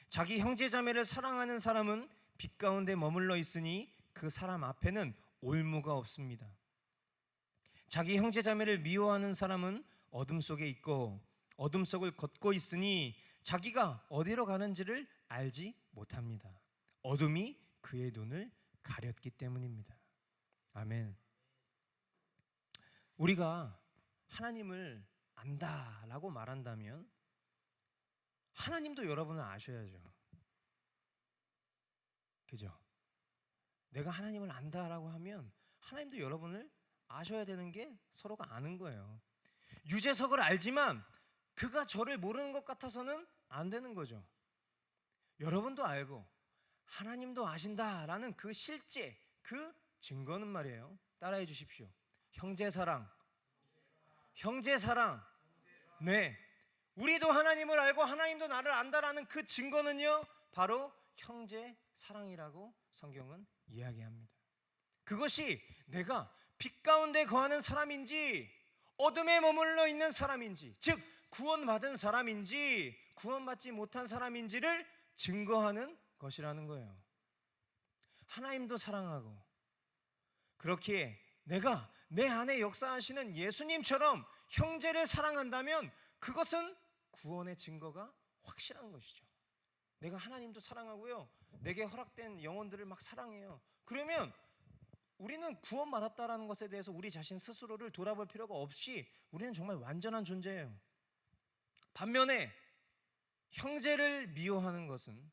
자기 형제 자매를 사랑하는 사람은 빛 가운데 머물러 있으니 그 사람 앞에는 올무가 없습니다. 자기 형제 자매를 미워하는 사람은 어둠 속에 있고 어둠 속을 걷고 있으니 자기가 어디로 가는지를 알지 못합니다. 어둠이 그의 눈을 가렸기 때문입니다. 아멘. 우리가 하나님을 안다라고 말한다면 하나님도 여러분을 아셔야죠. 그죠? 내가 하나님을 안다라고 하면 하나님도 여러분을 아셔야 되는 게 서로가 아는 거예요. 유재석을 알지만 그가 저를 모르는 것 같아서는 안 되는 거죠. 여러분도 알고 하나님도 아신다라는 그 실제, 그 증거는 말이에요. 따라해 주십시오. 형제사랑. 형제사랑. 네, 우리도 하나님을 알고 하나님도 나를 안다라는 그 증거는요, 바로 형제사랑이라고 성경은 이야기합니다. 그것이 내가 빛 가운데 거하는 사람인지 어둠에 머물러 있는 사람인지, 즉 구원받은 사람인지 구원받지 못한 사람인지를 증거하는 것이라는 거예요. 하나님도 사랑하고 그렇기에 내가 내 안에 역사하시는 예수님처럼 형제를 사랑한다면 그것은 구원의 증거가 확실한 것이죠. 내가 하나님도 사랑하고요, 내게 허락된 영혼들을 막 사랑해요. 그러면 우리는 구원받았다라는 것에 대해서 우리 자신 스스로를 돌아볼 필요가 없이 우리는 정말 완전한 존재예요. 반면에 형제를 미워하는 것은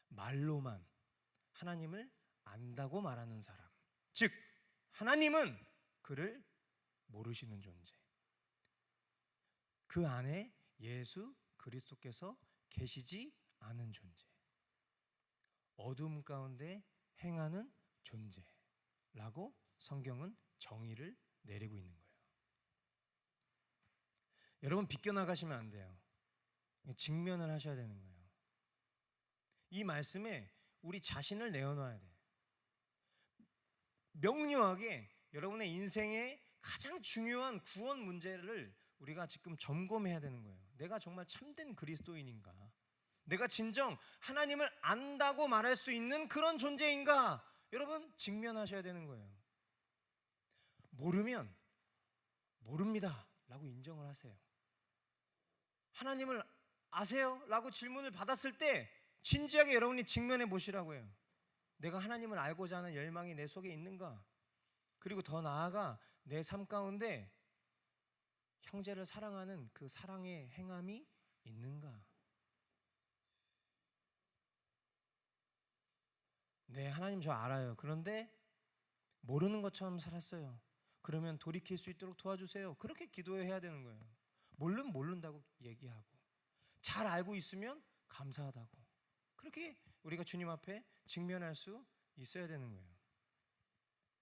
말로만 하나님을 안다고 말하는 사람, 즉 하나님은 그를 모르시는 존재, 그 안에 예수 그리스도께서 계시지 않은 존재, 어둠 가운데 행하는 존재라고 성경은 정의를 내리고 있는 거예요. 여러분, 비껴나가시면 안 돼요. 직면을 하셔야 되는 거예요. 이 말씀에 우리 자신을 내어놔야 돼. 명료하게 여러분의 인생의 가장 중요한 구원 문제를 우리가 지금 점검해야 되는 거예요. 내가 정말 참된 그리스도인인가? 내가 진정 하나님을 안다고 말할 수 있는 그런 존재인가? 여러분, 직면하셔야 되는 거예요. 모르면 모릅니다 라고 인정을 하세요. 하나님을 아세요? 라고 질문을 받았을 때 진지하게 여러분이 직면해 보시라고 해요. 내가 하나님을 알고자 하는 열망이 내 속에 있는가? 그리고 더 나아가 내 삶 가운데 형제를 사랑하는 그 사랑의 행함이 있는가? 네, 하나님 저 알아요. 그런데 모르는 것처럼 살았어요. 그러면 돌이킬 수 있도록 도와주세요. 그렇게 기도해야 되는 거예요. 모르면 모른다고 얘기하고, 잘 알고 있으면 감사하다고, 그렇게 우리가 주님 앞에 직면할 수 있어야 되는 거예요.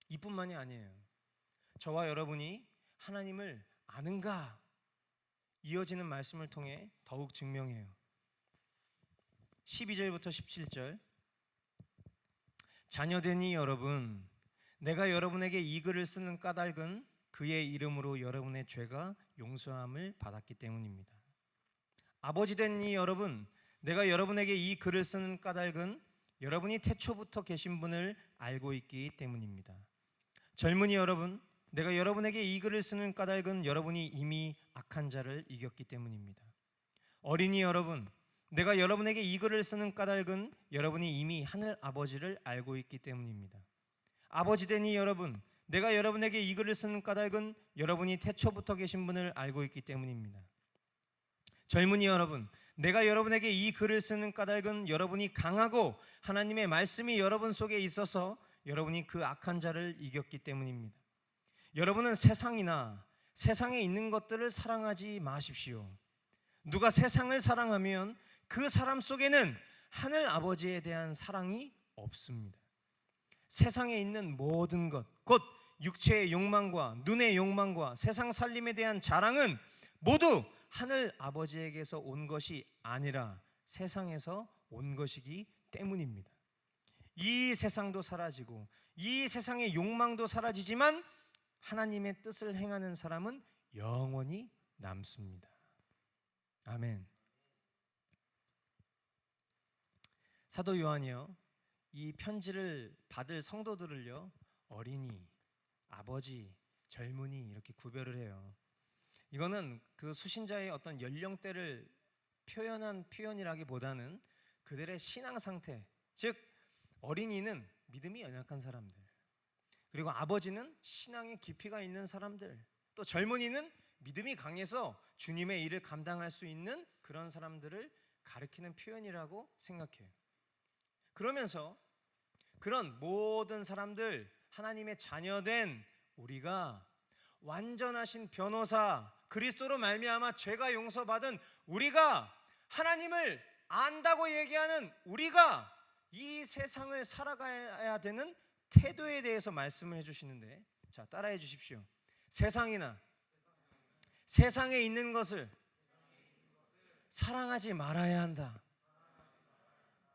이뿐만이 아니에요. 저와 여러분이 하나님을 아는가? 이어지는 말씀을 통해 더욱 증명해요. 12절부터 17절. 자녀되니 여러분, 내가 여러분에게 이 글을 쓰는 까닭은 그의 이름으로 여러분의 죄가 용서함을 받았기 때문입니다. 아버지 된 이 여러분, 내가 여러분에게 이 글을 쓰는 까닭은 여러분이 태초부터 계신 분을 알고 있기 때문입니다. 젊은이 여러분, 내가 여러분에게 이 글을 쓰는 까닭은 여러분이 이미 악한 자를 이겼기 때문입니다. 어린이 여러분, 내가 여러분에게 이 글을 쓰는 까닭은 여러분이 이미 하늘 아버지를 알고 있기 때문입니다. 아버지 된 이 여러분, 내가 여러분에게 이 글을 쓰는 까닭은 여러분이 태초부터 계신 분을 알고 있기 때문입니다. 젊은이 여러분, 내가 여러분에게 이 글을 쓰는 까닭은 여러분이 강하고 하나님의 말씀이 여러분 속에 있어서 여러분이 그 악한 자를 이겼기 때문입니다. 여러분은 세상이나 세상에 있는 것들을 사랑하지 마십시오. 누가 세상을 사랑하면 그 사람 속에는 하늘 아버지에 대한 사랑이 없습니다. 세상에 있는 모든 것, 곧 육체의 욕망과 눈의 욕망과 세상 살림에 대한 자랑은 모두 하늘 아버지에게서 온 것이 아니라 세상에서 온 것이기 때문입니다. 이 세상도 사라지고 이 세상의 욕망도 사라지지만 하나님의 뜻을 행하는 사람은 영원히 남습니다. 아멘. 사도 요한이요, 이 편지를 받을 성도들을요, 어린이, 아버지, 젊은이 이렇게 구별을 해요. 이거는 그 수신자의 어떤 연령대를 표현한 표현이라기보다는 그들의 신앙 상태, 즉 어린이는 믿음이 연약한 사람들, 그리고 아버지는 신앙의 깊이가 있는 사람들, 또 젊은이는 믿음이 강해서 주님의 일을 감당할 수 있는 그런 사람들을 가리키는 표현이라고 생각해요. 그러면서 그런 모든 사람들, 하나님의 자녀된 우리가 완전하신 변호사 그리스도로 말미암아 죄가 용서받은 우리가, 하나님을 안다고 얘기하는 우리가 이 세상을 살아가야 되는 태도에 대해서 말씀을 해주시는데, 자, 따라해 주십시오. 세상이나 세상에 있는 것을 사랑하지 말아야 한다.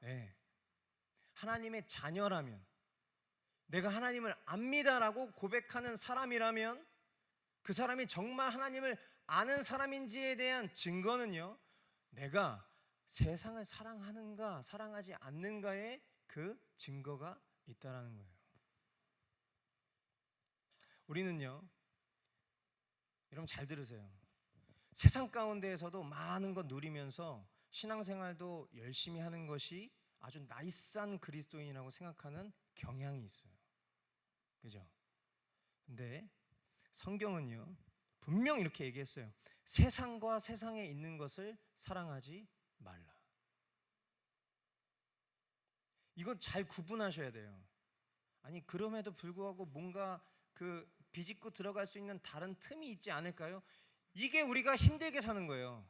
네. 하나님의 자녀라면, 내가 하나님을 압니다라고 고백하는 사람이라면 그 사람이 정말 하나님을 아는 사람인지에 대한 증거는요, 내가 세상을 사랑하는가 사랑하지 않는가의 그 증거가 있다라는 거예요. 우리는요, 여러분 잘 들으세요. 세상 가운데에서도 많은 것 누리면서 신앙생활도 열심히 하는 것이 아주 나이스한 그리스도인이라고 생각하는 경향이 있어요. 그죠? 근데 성경은요, 분명 이렇게 얘기했어요. 세상과 세상에 있는 것을 사랑하지 말라. 이건 잘 구분하셔야 돼요. 아니, 그럼에도 불구하고 뭔가 그 비집고 들어갈 수 있는 다른 틈이 있지 않을까요? 이게 우리가 힘들게 사는 거예요.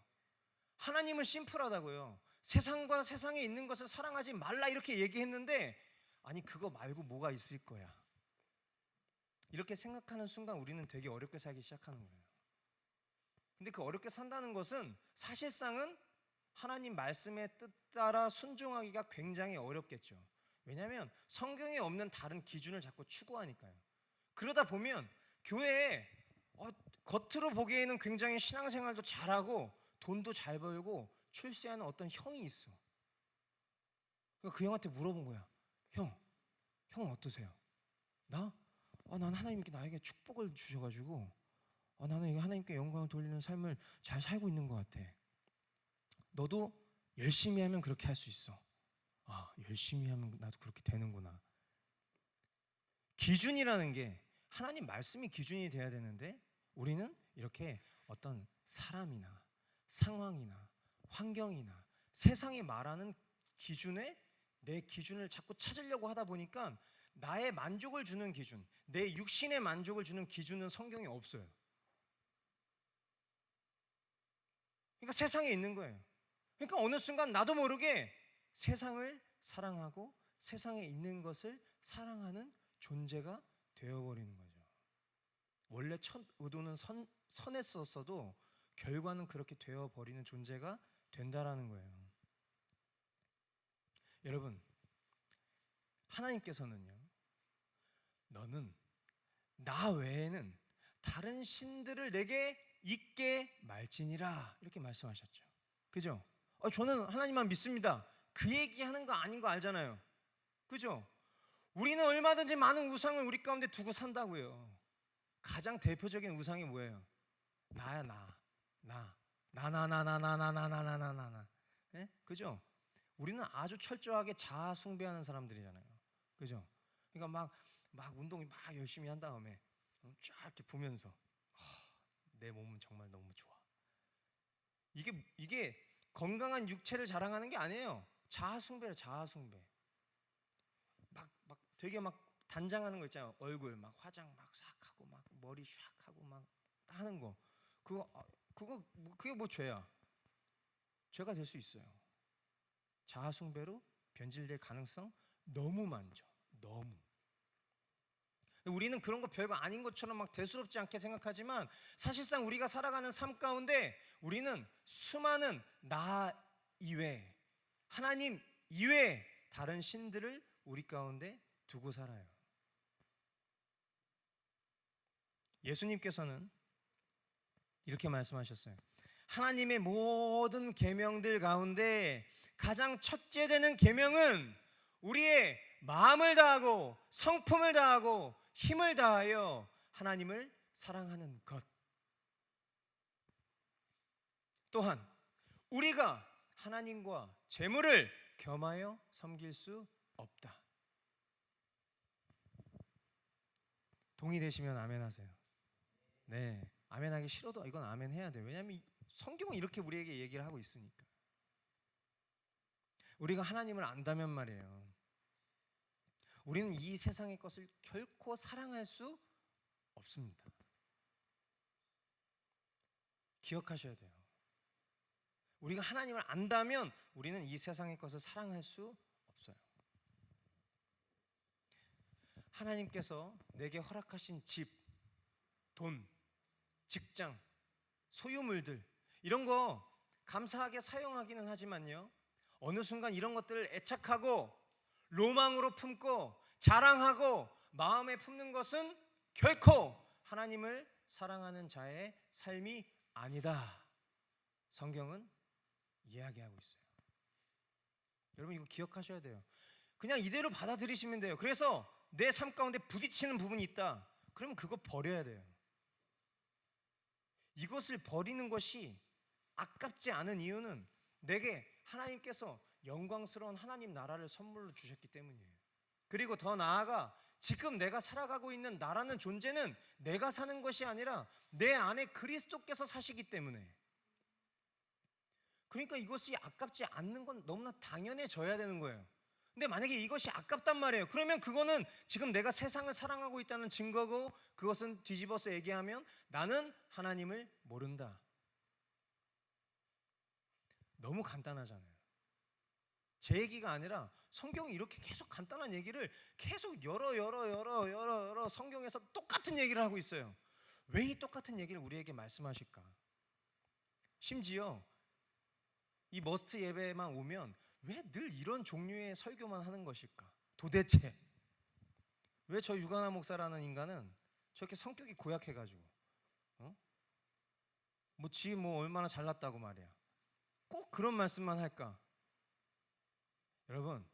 하나님은 심플하다고요. 세상과 세상에 있는 것을 사랑하지 말라 이렇게 얘기했는데, 아니 그거 말고 뭐가 있을 거야, 이렇게 생각하는 순간 우리는 되게 어렵게 살기 시작하는 거예요. 근데 그 어렵게 산다는 것은 사실상은 하나님 말씀의 뜻 따라 순종하기가 굉장히 어렵겠죠. 왜냐하면 성경에 없는 다른 기준을 자꾸 추구하니까요. 그러다 보면 교회에 겉으로 보기에는 굉장히 신앙생활도 잘하고 돈도 잘 벌고 출세하는 어떤 형이 있어. 그 형한테 물어본 거야. 형은 어떠세요? 나? 난 하나님께 나에게 축복을 주셔가지고 나는 하나님께 영광을 돌리는 삶을 잘 살고 있는 것 같아. 너도 열심히 하면 그렇게 할 수 있어. 열심히 하면 나도 그렇게 되는구나. 기준이라는 게 하나님 말씀이 기준이 돼야 되는데, 우리는 이렇게 어떤 사람이나 상황이나 환경이나 세상이 말하는 기준에 내 기준을 자꾸 찾으려고 하다 보니까 나의 만족을 주는 기준, 내 육신의 만족을 주는 기준은 성경에 없어요. 그러니까 세상에 있는 거예요. 그러니까 어느 순간 나도 모르게 세상을 사랑하고 세상에 있는 것을 사랑하는 존재가 되어버리는 거죠. 원래 첫 의도는 선했었어도 결과는 그렇게 되어버리는 존재가 된다라는 거예요. 여러분, 하나님께서는요, 너는 나 외에는 다른 신들을 내게 있게 말지니라 이렇게 말씀하셨죠. 그죠? 저는 하나님만 믿습니다. 그 얘기하는 거 아닌 거 알잖아요. 그죠? 우리는 얼마든지 많은 우상을 우리 가운데 두고 산다고요. 가장 대표적인 우상이 뭐예요? 나야 나. 예? 그죠? 우리는 아주 철저하게 자아 숭배하는 사람들이잖아요. 그죠? 그러니까 막 운동이 막 열심히 한 다음에 쫙 이렇게 보면서 내 몸은 정말 너무 좋아. 이게 건강한 육체를 자랑하는 게 아니에요. 자아 숭배예요. 자아 숭배. 막 되게 막 단장하는 거 있잖아요. 얼굴 막 화장 막 싹 하고 막 머리 샥 하고 막 하는 거. 그게 뭐 죄야? 죄가 될 수 있어요. 자아 숭배로 변질될 가능성 너무 많죠. 너무. 우리는 그런 거 별거 아닌 것처럼 막 대수롭지 않게 생각하지만 사실상 우리가 살아가는 삶 가운데 우리는 수많은 나 이외, 하나님 이외 다른 신들을 우리 가운데 두고 살아요. 예수님께서는 이렇게 말씀하셨어요. 하나님의 모든 계명들 가운데 가장 첫째 되는 계명은 우리의 마음을 다하고 성품을 다하고 힘을 다하여 하나님을 사랑하는 것. 또한 우리가 하나님과 재물을 겸하여 섬길 수 없다. 동의되시면 아멘 하세요. 네, 아멘 하기 싫어도 이건 아멘 해야 돼요. 왜냐하면 성경은 이렇게 우리에게 얘기를 하고 있으니까. 우리가 하나님을 안다면 말이에요, 우리는 이 세상의 것을 결코 사랑할 수 없습니다. 기억하셔야 돼요. 우리가 하나님을 안다면 우리는 이 세상의 것을 사랑할 수 없어요. 하나님께서 내게 허락하신 집, 돈, 직장, 소유물들 이런 거 감사하게 사용하기는 하지만요, 어느 순간 이런 것들을 애착하고 로망으로 품고 자랑하고 마음에 품는 것은 결코 하나님을 사랑하는 자의 삶이 아니다. 성경은 이야기하고 있어요. 여러분 이거 기억하셔야 돼요. 그냥 이대로 받아들이시면 돼요. 그래서 내 삶 가운데 부딪히는 부분이 있다. 그러면 그거 버려야 돼요. 이것을 버리는 것이 아깝지 않은 이유는 내게 하나님께서 영광스러운 하나님 나라를 선물로 주셨기 때문이에요. 그리고 더 나아가 지금 내가 살아가고 있는 나라는 존재는 내가 사는 것이 아니라 내 안에 그리스도께서 사시기 때문에, 그러니까 이것이 아깝지 않는 건 너무나 당연해져야 되는 거예요. 근데 만약에 이것이 아깝단 말이에요. 그러면 그거는 지금 내가 세상을 사랑하고 있다는 증거고, 그것은 뒤집어서 얘기하면 나는 하나님을 모른다. 너무 간단하잖아요. 제 얘기가 아니라 성경이 이렇게 계속 간단한 얘기를 계속 여러 성경에서 똑같은 얘기를 하고 있어요. 왜 이 똑같은 얘기를 우리에게 말씀하실까? 심지어 이 머스트 예배만 오면 왜 늘 이런 종류의 설교만 하는 것일까? 도대체 왜 저 유가나 목사라는 인간은 저렇게 성격이 고약해가지고 뭐 얼마나 잘났다고 말이야, 꼭 그런 말씀만 할까? 여러분,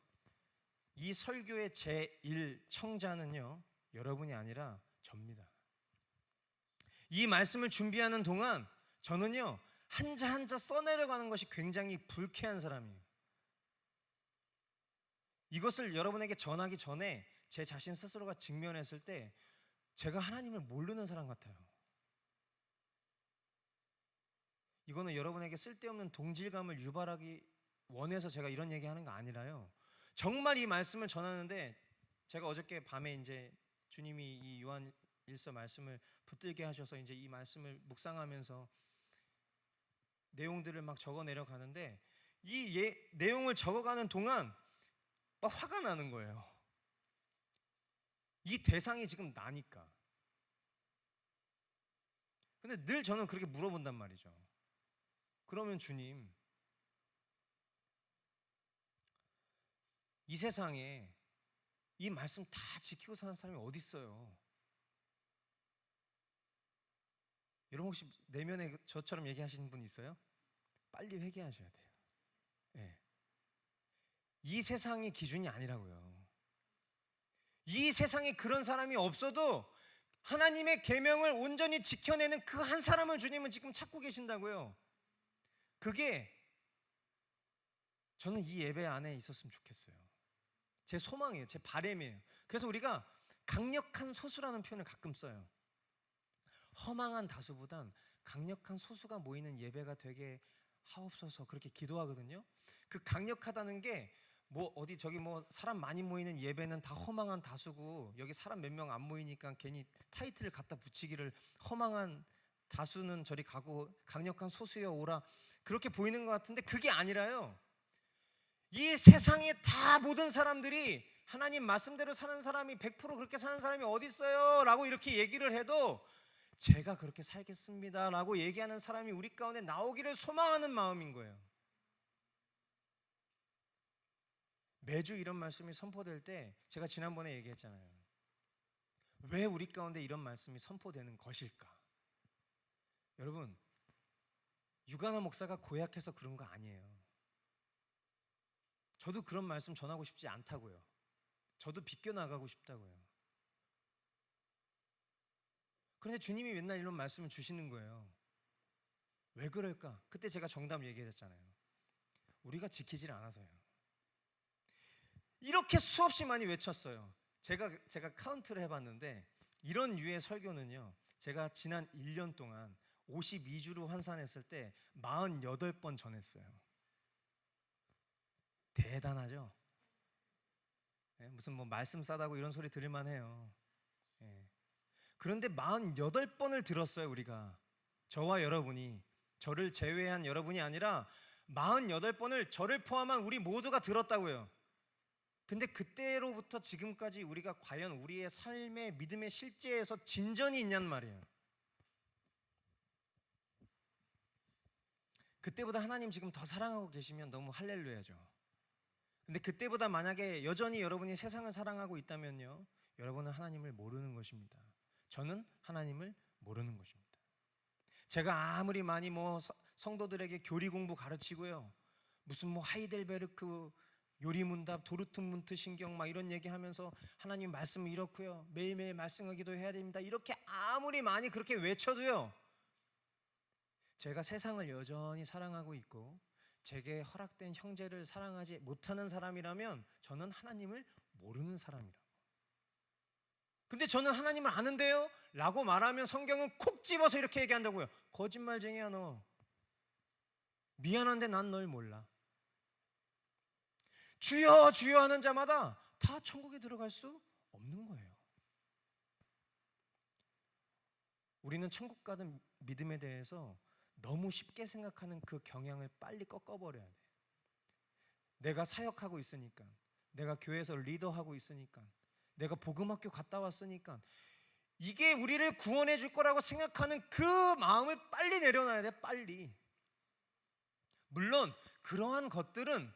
이 설교의 제1청자는요 여러분이 아니라 접니다. 이 말씀을 준비하는 동안 저는요 한자 한자 써내려가는 것이 굉장히 불쾌한 사람이에요. 이것을 여러분에게 전하기 전에 제 자신 스스로가 직면했을 때 제가 하나님을 모르는 사람 같아요. 이거는 여러분에게 쓸데없는 동질감을 유발하기 원해서 제가 이런 얘기하는 거 아니라요, 정말 이 말씀을 전하는데, 제가 어저께 밤에 이제 주님이 이 요한일서 말씀을 붙들게 하셔서 이제 이 말씀을 묵상하면서 내용들을 막 적어 내려가는데, 이 내용을 적어가는 동안 막 화가 나는 거예요. 이 대상이 지금 나니까. 근데 늘 저는 그렇게 물어본단 말이죠. 그러면 주님, 이 세상에 이 말씀 다 지키고 사는 사람이 어디 있어요? 여러분 혹시 내면에 저처럼 얘기하시는 분 있어요? 빨리 회개하셔야 돼요. 네. 이 세상이 기준이 아니라고요. 이 세상에 그런 사람이 없어도 하나님의 계명을 온전히 지켜내는 그 한 사람을 주님은 지금 찾고 계신다고요. 그게 저는 이 예배 안에 있었으면 좋겠어요. 제 소망이에요. 제 바람이에요. 그래서 우리가 강력한 소수라는 표현을 가끔 써요. 허망한 다수보단 강력한 소수가 모이는 예배가 되게 하옵소서 그렇게 기도하거든요. 그 강력하다는 게 뭐 어디 저기 뭐 사람 많이 모이는 예배는 다 허망한 다수고 여기 사람 몇 명 안 모이니까 괜히 타이틀을 갖다 붙이기를 허망한 다수는 저리 가고 강력한 소수여 오라 그렇게 보이는 것 같은데 그게 아니라요. 이 세상에 다 모든 사람들이 하나님 말씀대로 사는 사람이 100% 그렇게 사는 사람이 어디 있어요? 라고 이렇게 얘기를 해도 제가 그렇게 살겠습니다 라고 얘기하는 사람이 우리 가운데 나오기를 소망하는 마음인 거예요. 매주 이런 말씀이 선포될 때 제가 지난번에 얘기했잖아요. 왜 우리 가운데 이런 말씀이 선포되는 것일까? 여러분, 유가나 목사가 고약해서 그런 거 아니에요. 저도 그런 말씀 전하고 싶지 않다고요. 저도 비껴나가고 싶다고요. 그런데 주님이 맨날 이런 말씀을 주시는 거예요. 왜 그럴까? 그때 제가 정답 얘기했잖아요. 우리가 지키질 않아서요. 이렇게 수없이 많이 외쳤어요. 제가 카운트를 해봤는데 이런 류의 설교는요. 제가 지난 1년 동안 52주로 환산했을 때 48번 전했어요. 대단하죠? 네, 무슨 뭐 말씀 싸다고 이런 소리 들을만 해요. 네. 그런데 48번을 들었어요. 우리가 저와 여러분이 저를 제외한 여러분이 아니라 48번을 저를 포함한 우리 모두가 들었다고요. 근데 그때로부터 지금까지 우리가 과연 우리의 삶의 믿음의 실제에서 진전이 있냔 말이에요. 그때보다 하나님 지금 더 사랑하고 계시면 너무 할렐루야죠. 근데 그때보다 만약에 여전히 여러분이 세상을 사랑하고 있다면요, 여러분은 하나님을 모르는 것입니다. 저는 하나님을 모르는 것입니다. 제가 아무리 많이 뭐 성도들에게 교리 공부 가르치고요, 무슨 뭐 하이델베르크 요리문답, 도르트문트 신경 막 이런 얘기하면서 하나님 말씀은 이렇고요, 매일매일 말씀과 기도해야 됩니다, 이렇게 아무리 많이 그렇게 외쳐도요, 제가 세상을 여전히 사랑하고 있고 제게 허락된 형제를 사랑하지 못하는 사람이라면 저는 하나님을 모르는 사람이라고. 근데 저는 하나님을 아는데요? 라고 말하면 성경은 콕 집어서 이렇게 얘기한다고요. 거짓말쟁이야 너. 미안한데 난 널 몰라. 주여 주여 하는 자마다 다 천국에 들어갈 수 없는 거예요. 우리는 천국 가는 믿음에 대해서 너무 쉽게 생각하는 그 경향을 빨리 꺾어버려야 돼. 내가 사역하고 있으니까, 내가 교회에서 리더하고 있으니까, 내가 복음학교 갔다 왔으니까 이게 우리를 구원해 줄 거라고 생각하는 그 마음을 빨리 내려놔야 돼. 빨리. 물론 그러한 것들은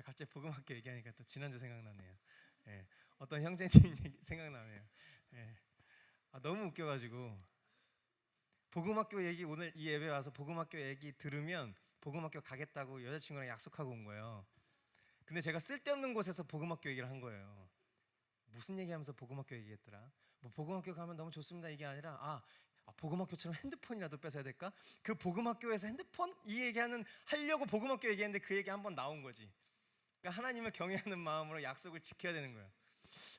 갑자기 복음학교 얘기하니까 또 지난주 생각나네요. 예, 어떤 형제님 얘기 생각나네요. 예, 너무 웃겨가지고 복음학교 얘기, 오늘 이 예배 와서 복음학교 얘기 들으면 복음학교 가겠다고 여자친구랑 약속하고 온 거예요. 근데 제가 쓸데없는 곳에서 복음학교 얘기를 한 거예요. 무슨 얘기하면서 복음학교 얘기했더라? 뭐 복음학교 가면 너무 좋습니다 이게 아니라 복음학교처럼 핸드폰이라도 뺏어야 될까? 그 복음학교에서 핸드폰? 이 얘기하는 하려고 복음학교 얘기했는데 그 얘기 한번 나온 거지. 그러니까 하나님을 경외하는 마음으로 약속을 지켜야 되는 거예요.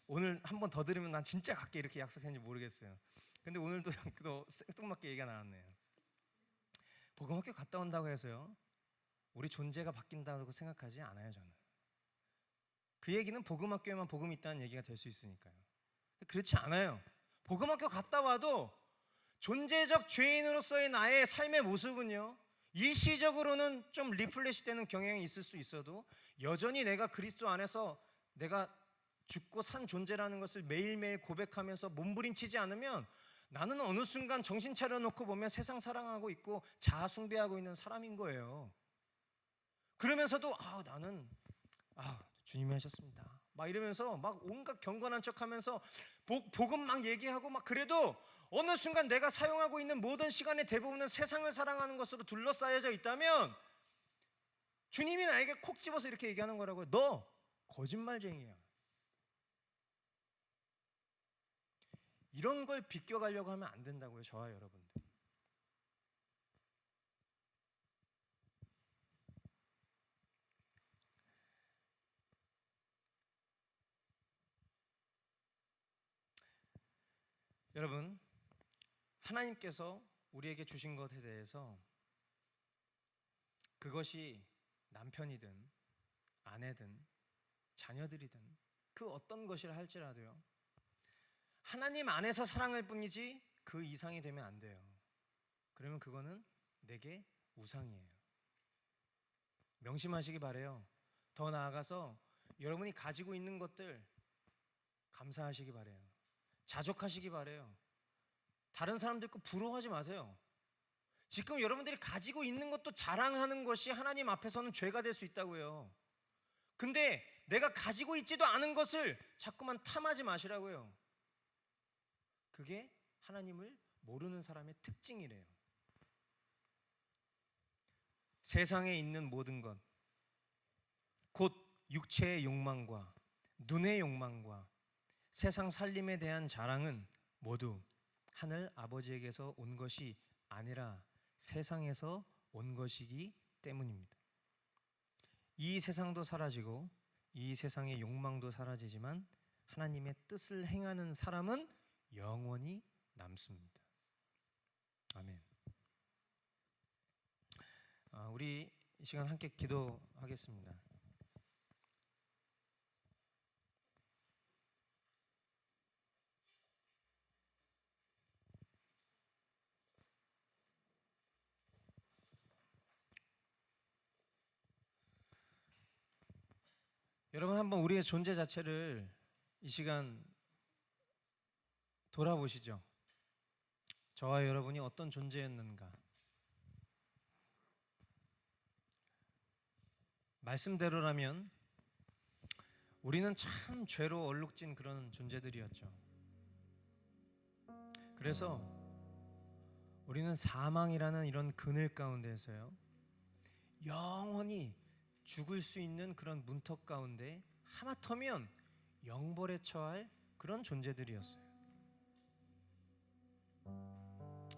오늘 한 번 더 들으면 난 진짜 갈게 이렇게 약속했는지 모르겠어요. 근데 오늘도 또 생뚱맞게 얘기가 나왔네요. 복음학교 갔다 온다고 해서요, 우리 존재가 바뀐다고 생각하지 않아요. 저는 그 얘기는 복음학교에만 복음이 있다는 얘기가 될 수 있으니까요. 그렇지 않아요. 복음학교 갔다 와도 존재적 죄인으로서의 나의 삶의 모습은요, 일시적으로는 좀 리플레시 되는 경향이 있을 수 있어도 여전히 내가 그리스도 안에서 내가 죽고 산 존재라는 것을 매일매일 고백하면서 몸부림치지 않으면 나는 어느 순간 정신 차려놓고 보면 세상 사랑하고 있고 자아 숭배하고 있는 사람인 거예요. 그러면서도 나는 주님이 하셨습니다. 막 이러면서 막 온갖 경건한 척하면서 복음 막 얘기하고 막 그래도 어느 순간 내가 사용하고 있는 모든 시간의 대부분은 세상을 사랑하는 것으로 둘러싸여져 있다면 주님이 나에게 콕 집어서 이렇게 얘기하는 거라고요. 너 거짓말쟁이야. 이런 걸 비껴가려고 하면 안 된다고요. 저와 여러분들. 여러분, 하나님께서 우리에게 주신 것에 대해서 그것이 남편이든 아내든 자녀들이든 그 어떤 것이라 할지라도요, 하나님 안에서 사랑할 뿐이지 그 이상이 되면 안 돼요. 그러면 그거는 내게 우상이에요. 명심하시기 바래요. 더 나아가서 여러분이 가지고 있는 것들 감사하시기 바래요. 자족하시기 바래요. 다른 사람들 거 부러워하지 마세요. 지금 여러분들이 가지고 있는 것도 자랑하는 것이 하나님 앞에서는 죄가 될 수 있다고요. 근데 내가 가지고 있지도 않은 것을 자꾸만 탐하지 마시라고요. 그게 하나님을 모르는 사람의 특징이래요. 세상에 있는 모든 것, 곧 육체의 욕망과 눈의 욕망과 세상 살림에 대한 자랑은 모두 하늘 아버지에게서 온 것이 아니라 세상에서 온 것이기 때문입니다. 이 세상도 사라지고 이 세상의 욕망도 사라지지만 하나님의 뜻을 행하는 사람은 영원히 남습니다. 아멘. 우리 이 시간 함께 기도하겠습니다. 여러분, 한번 우리의 존재 자체를 이 시간 돌아보시죠. 저와 여러분이 어떤 존재였는가. 말씀대로라면 우리는 참 죄로 얼룩진 그런 존재들이었죠. 그래서 우리는 사망이라는 이런 그늘 가운데에서요, 영원히 죽을 수 있는 그런 문턱 가운데 하마터면 영벌에 처할 그런 존재들이었어요.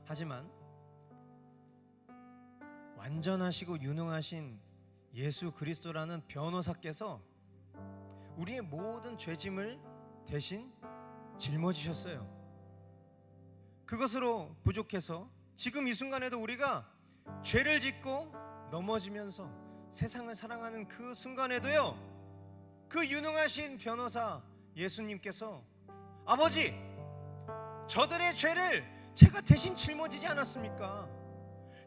하지만 완전하시고 유능하신 예수 그리스도라는 변호사께서 우리의 모든 죄짐을 대신 짊어지셨어요. 그것으로 부족해서 지금 이 순간에도 우리가 죄를 짓고 넘어지면서 세상을 사랑하는 그 순간에도요, 그 유능하신 변호사 예수님께서 아버지, 저들의 죄를 제가 대신 짊어지지 않았습니까?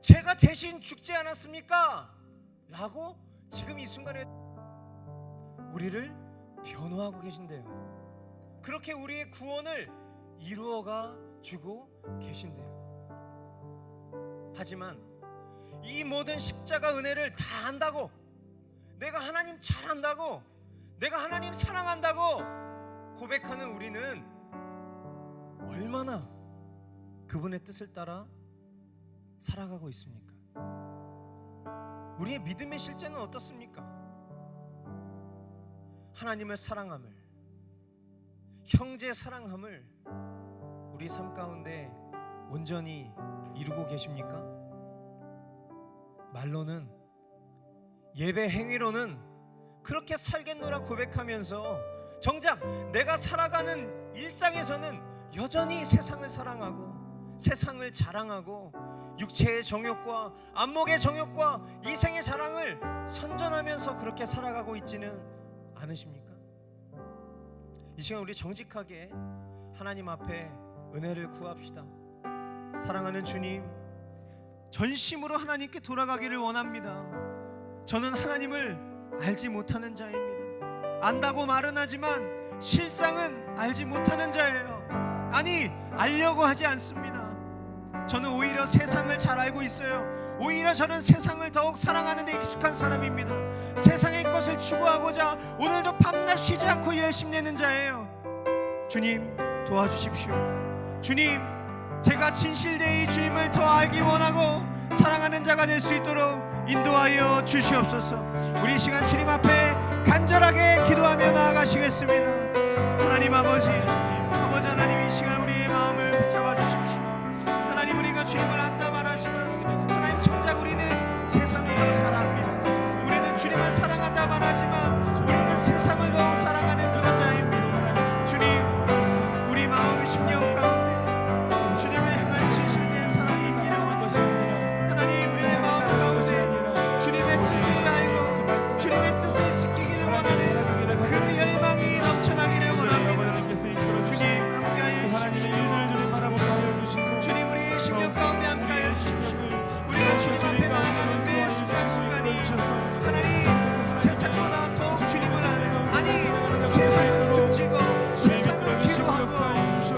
제가 대신 죽지 않았습니까? 라고 지금 이 순간에 우리를 변호하고 계신대요. 그렇게 우리의 구원을 이루어가 주고 계신대요. 하지만 이 모든 십자가 은혜를 다 안다고, 내가 하나님 잘 안다고, 내가 하나님 사랑한다고 고백하는 우리는 얼마나 그분의 뜻을 따라 살아가고 있습니까? 우리의 믿음의 실제는 어떻습니까? 하나님을 사랑함을, 형제 사랑함을 우리 삶 가운데 온전히 이루고 계십니까? 말로는, 예배 행위로는 그렇게 살겠노라 고백하면서 정작 내가 살아가는 일상에서는 여전히 세상을 사랑하고 세상을 자랑하고 육체의 정욕과 안목의 정욕과 이생의 자랑을 선전하면서 그렇게 살아가고 있지는 않으십니까? 이 시간 우리 정직하게 하나님 앞에 은혜를 구합시다. 사랑하는 주님, 전심으로 하나님께 돌아가기를 원합니다. 저는 하나님을 알지 못하는 자입니다. 안다고 말은 하지만 실상은 알지 못하는 자예요. 아니, 알려고 하지 않습니다. 저는 오히려 세상을 잘 알고 있어요. 오히려 저는 세상을 더욱 사랑하는 데 익숙한 사람입니다. 세상의 것을 하나님을 추구하고자 오늘도 밤낮 쉬지 않고 열심히 내는 자예요. 주님 도와주십시오. 주님, 제가 진실되이 주님을 더 알기 원하고 사랑하는 자가 될 수 있도록 인도하여 주시옵소서. 우리 이 시간 주님 앞에 간절하게 기도하며 나아가시겠습니다. 하나님 아버지 하나님, 이 시간 우리의 마음을 붙잡아 주십시오. 하나님, 우리가 주님을 안다 말하지만 하나님 정작 우리는 세상을 더 잘 압니다. 우리는 주님을 사랑한다 말하지만 우리는 세상을 더 사랑하는 그런 자입니다. 주님, 우리 마음 심령 가운데 주님을 향한 진실된 사랑이 있기를 원합니다. 하나님, 우리의 마음 가운데 주님의 뜻을 알고 주님의 뜻을 지키기를 원하는 그 열망이 넘쳐나기를 원합니다. 주님, 함께하여 주십시오. 주님, 우리의 심령 가운데 함께하여 주십시오. 우리가 주님 앞에 나아가는 매 순간순간이 하나님 세상보다 더욱 주님을 아는, 아니 세상은 등지고 세상은 뒤로 하고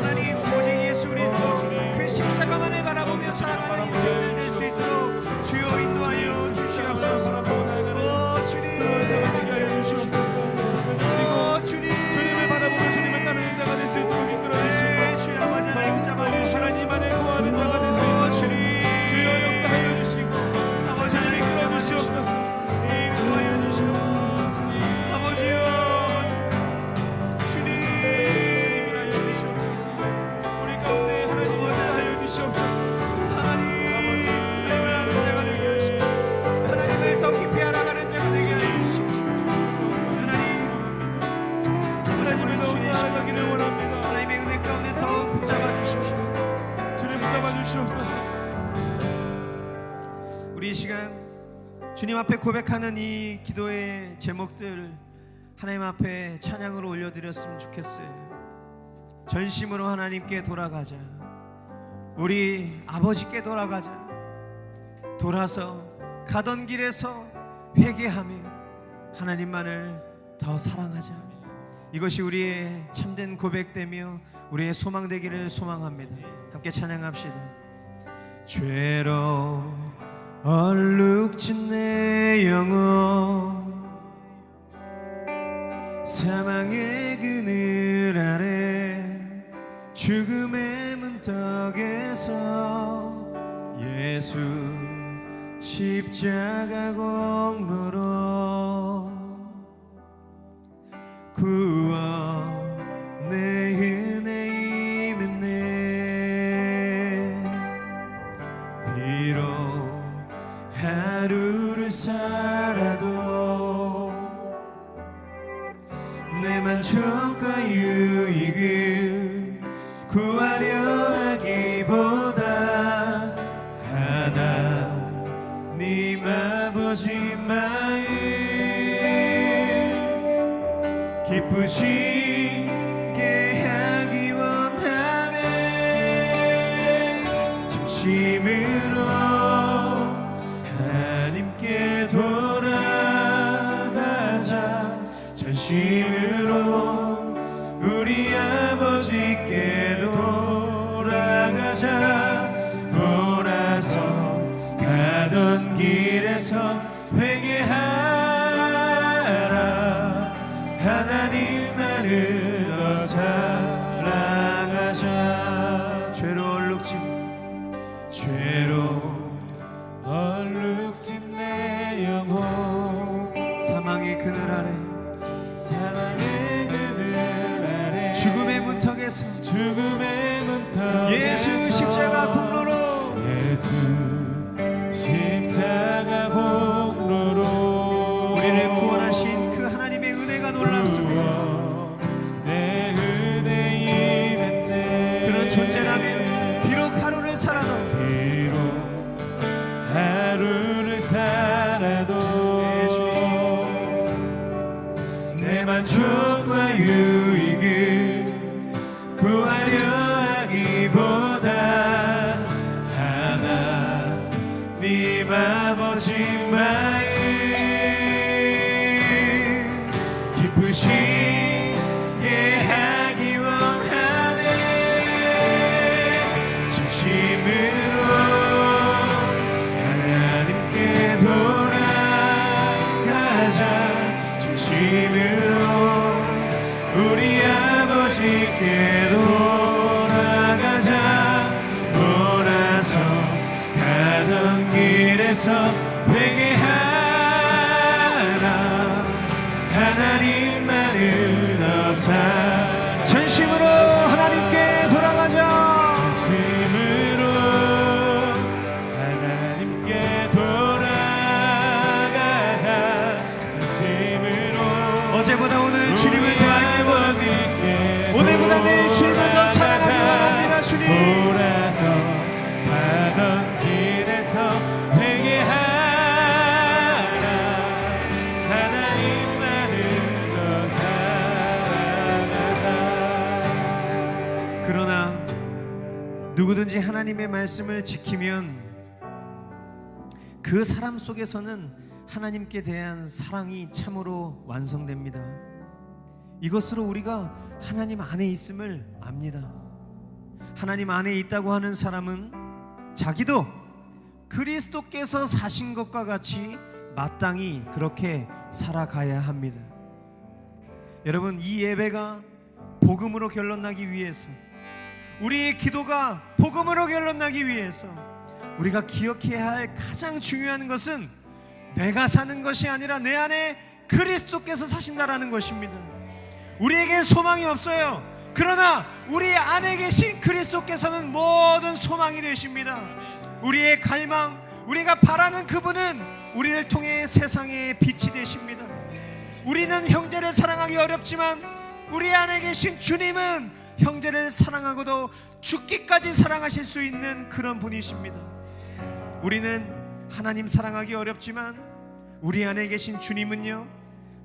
하나님 오직 예수 그리스도 그 십자가만을 바라보며 살아가는 인생을 낼 수 있도록 주여 인도하여 주시옵소서. 오 주님, 오 주님, 주님을 바라보며 주님을 따르는 자가 될 수 있도록 이끌어 주시고 주여 아버지 하나님 붙잡아 주시옵소서. 하나님만을 구하는 자가 될 수 있도록 주여 역사하여 주시고 아버지 하나님 이끌어 주시옵소서. 인도하여 주시옵소서. 아버지여 주님, 주님이라여 주시옵소서. 우리 가운데 하나님 역사하여 주시옵소서. 하나님을 아는 자가 되게 하시고 하나님을 더 깊이 알아가는 자가 되게 하여 주십시오. 하나님을 더욱 나아가기를 원합니다. 하나님의 은혜 가운데 더욱 붙잡아 주십시오. 주님 붙잡아 주시옵소서. 우리 이 시간 주님 앞에 고백하는 이 기도의 제목들 하나님 앞에 찬양으로 올려드렸으면 좋겠어요. 전심으로 하나님께 돌아가자. 우리 아버지께 돌아가자. 돌아서 가던 길에서 회개하며 하나님만을 더 사랑하자. 이것이 우리의 참된 고백되며 우리의 소망되기를 소망합니다. 함께 찬양합시다. 죄로 얼룩진 내 영혼 사망의 그늘 아래 죽음의 문턱에서 예수 십자가 공로로 구원 내 은혜 임했네. 비록 하루를 살아도 내 만족과 유익을 구하려 하기보다 하나님 아버지 마음 기쁘시게 하기 원하네. 진심으로 하나님께 돌아가자. 전심으로 우리 아버지께 돌아가자. 돌아서 가던 길에서 회개하라. 하나님만을 더 사랑하자. 죄로 얼룩진 내 영혼 사망의 그늘 아래 죽음의 문턱에서 예수 십자가 공로로 우리를 구원하신 그 하나님의 은혜가 놀랍습니다. 그런 존재라면 비록 하루를 살아도 내 만족과 유익을 구하려 하기보다 하나님 아버지 마음 기쁘시게 하기 원하네. 진심으로 하나님께 돌아가자. 진심으로 우리 아버지께 돌아가자. 돌아서 가던 길에서 회개하라. 하나님만을 더 사랑. 전심으로 하나님께 돌아가자. 전심으로 하나님께 돌아가자. 전심으로 어제보다 오늘 주님을 더 알기 원합니다. 오늘보다 내일 주님을 더 사랑하기 원합니다. 주님 돌아서 가던 길에서 회개하라. 하나님만을 더 사랑하자. 그러나 누구든지 하나님의 말씀을 지키면 그 사람 속에서는 하나님께 대한 사랑이 참으로 완성됩니다. 이것으로 우리가 하나님 안에 있음을 압니다. 하나님 안에 있다고 하는 사람은 자기도 그리스도께서 사신 것과 같이 마땅히 그렇게 살아가야 합니다. 여러분, 이 예배가 복음으로 결론나기 위해서, 우리의 기도가 복음으로 결론나기 위해서 우리가 기억해야 할 가장 중요한 것은 내가 사는 것이 아니라 내 안에 그리스도께서 사신다라는 것입니다. 우리에겐 소망이 없어요. 그러나 우리 안에 계신 그리스도께서는 모든 소망이 되십니다. 우리의 갈망, 우리가 바라는 그분은 우리를 통해 세상의 빛이 되십니다. 우리는 형제를 사랑하기 어렵지만 우리 안에 계신 주님은 형제를 사랑하고도 죽기까지 사랑하실 수 있는 그런 분이십니다. 우리는 하나님 사랑하기 어렵지만 우리 안에 계신 주님은요,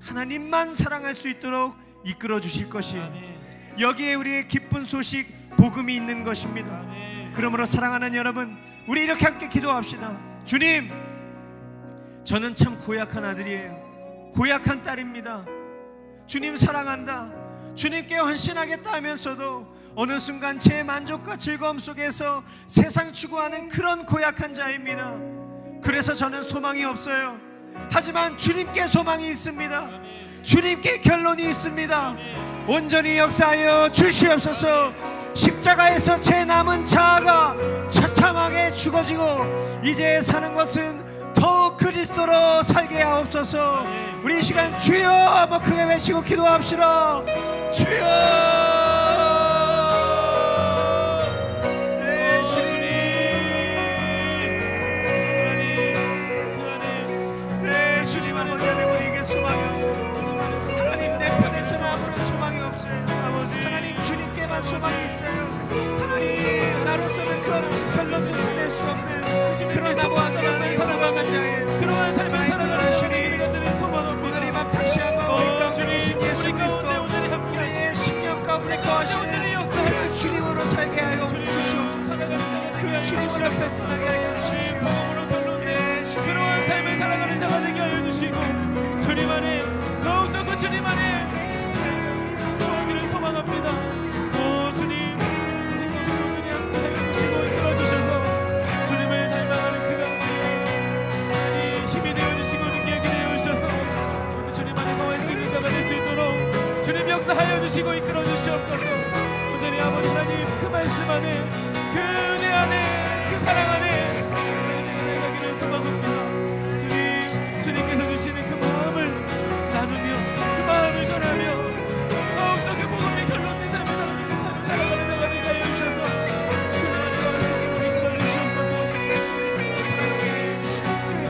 하나님만 사랑할 수 있도록 이끌어 주실 것이에요. 여기에 우리의 기쁜 소식 복음이 있는 것입니다. 그러므로 사랑하는 여러분, 우리 이렇게 함께 기도합시다. 주님, 저는 참 고약한 아들이에요. 고약한 딸입니다. 주님 사랑한다, 주님께 헌신하겠다 하면서도 어느 순간 제 만족과 즐거움 속에서 세상 추구하는 그런 고약한 자입니다. 그래서 저는 소망이 없어요. 하지만 주님께 소망이 있습니다. 주님께 결론이 있습니다. 온전히 역사하여 주시옵소서. 십자가에서 제 남은 자아가 처참하게 죽어지고 이제 사는 것은 더욱 그리스도로 살게 하옵소서. 우리 이 시간 주여 한번 크게 외치고 기도합시다. 주여. 소망이 있어요. 하나님, 나로서는 그런 결론조차 낼 수 없는 그런 나무와 그런 사랑한 자예요. 그러한 삶을 살아가는 주님, 이것들의 소망 없는 오늘 이 밤 다시 한번 우리 가운데 계신 예수 그리스도, 온전히 함께 우리의 심령 가운데 거하시는 그 주님으로 살게 하여 주시옵소서. 그 주님으로 편안하게 하여 주시옵소서. 그러한 삶을 살아가는 자가 되게 하여 주시고, 주님 안에 더욱더 그 주님 안에 거하기를 소망합니다. 주님, 온전히 함께 하여 주시고 이끌어 주셔서 주님을 닮아가는 그 가운데 힘이 되어 주시고 능력이 되어 주셔서 모두 주님 안에 거할 수 있는 자가 될 수 있도록 주님 역사하여 주시고 이끌어 주시옵소서. 온전히 아버지 하나님, 그 말씀 안에, 그 은혜 안에, 그 사랑 안에 하나님의 가기를 소망합니다. 주님, 주님께서 주시는 그 마음을 나누며 그 마음을 전하며 더욱더 그 복음이 결론된 삶을 살아가는 자가 되게 하여 주셔서 주님 안에 거하시고 이끌어 주시옵소서. 예수 그리스도로 살아가게 하여 주시옵소서.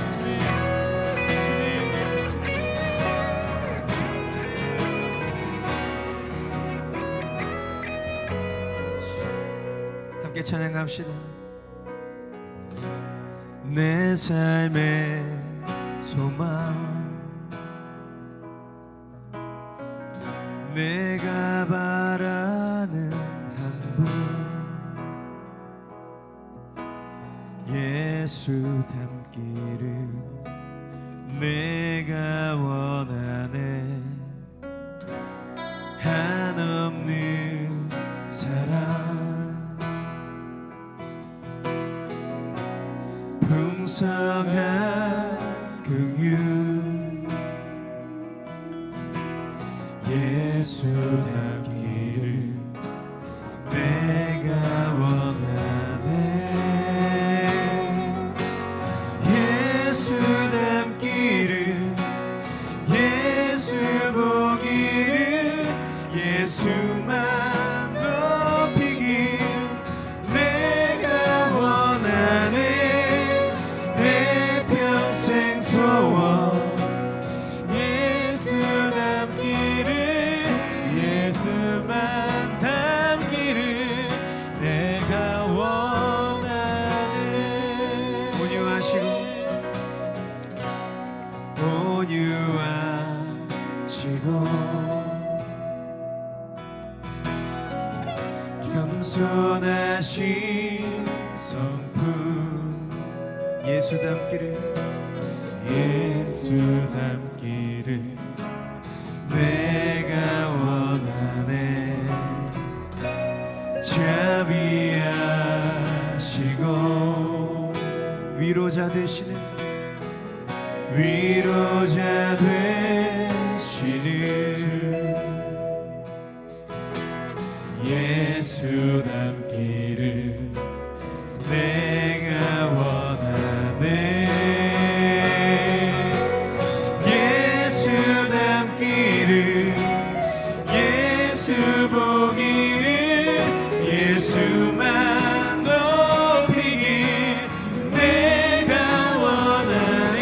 함께 찬양합시다. 내 삶의 소망, 내가 바라는 한 분, 예수 닮기를 내가 원하네. 한없는 사랑, 풍성한 긍휼, 예수 닮기를 내가 원하네. 예수 닮기를 예수 보기를 예수만 높이길 내가 원하네. 내 평생 소원 예수 닮기를 예수만 닮기를 내가 원하네. 온유하시고 겸손하신 성품 예수 닮기를 예수 닮기를 내가 원하네. 자비하시고 위로자 되시는 위로자 되시는 예수 닮기를 내가 원하네. 예수 닮기를 예수 보기를 예수만 높이길 내가 원하네.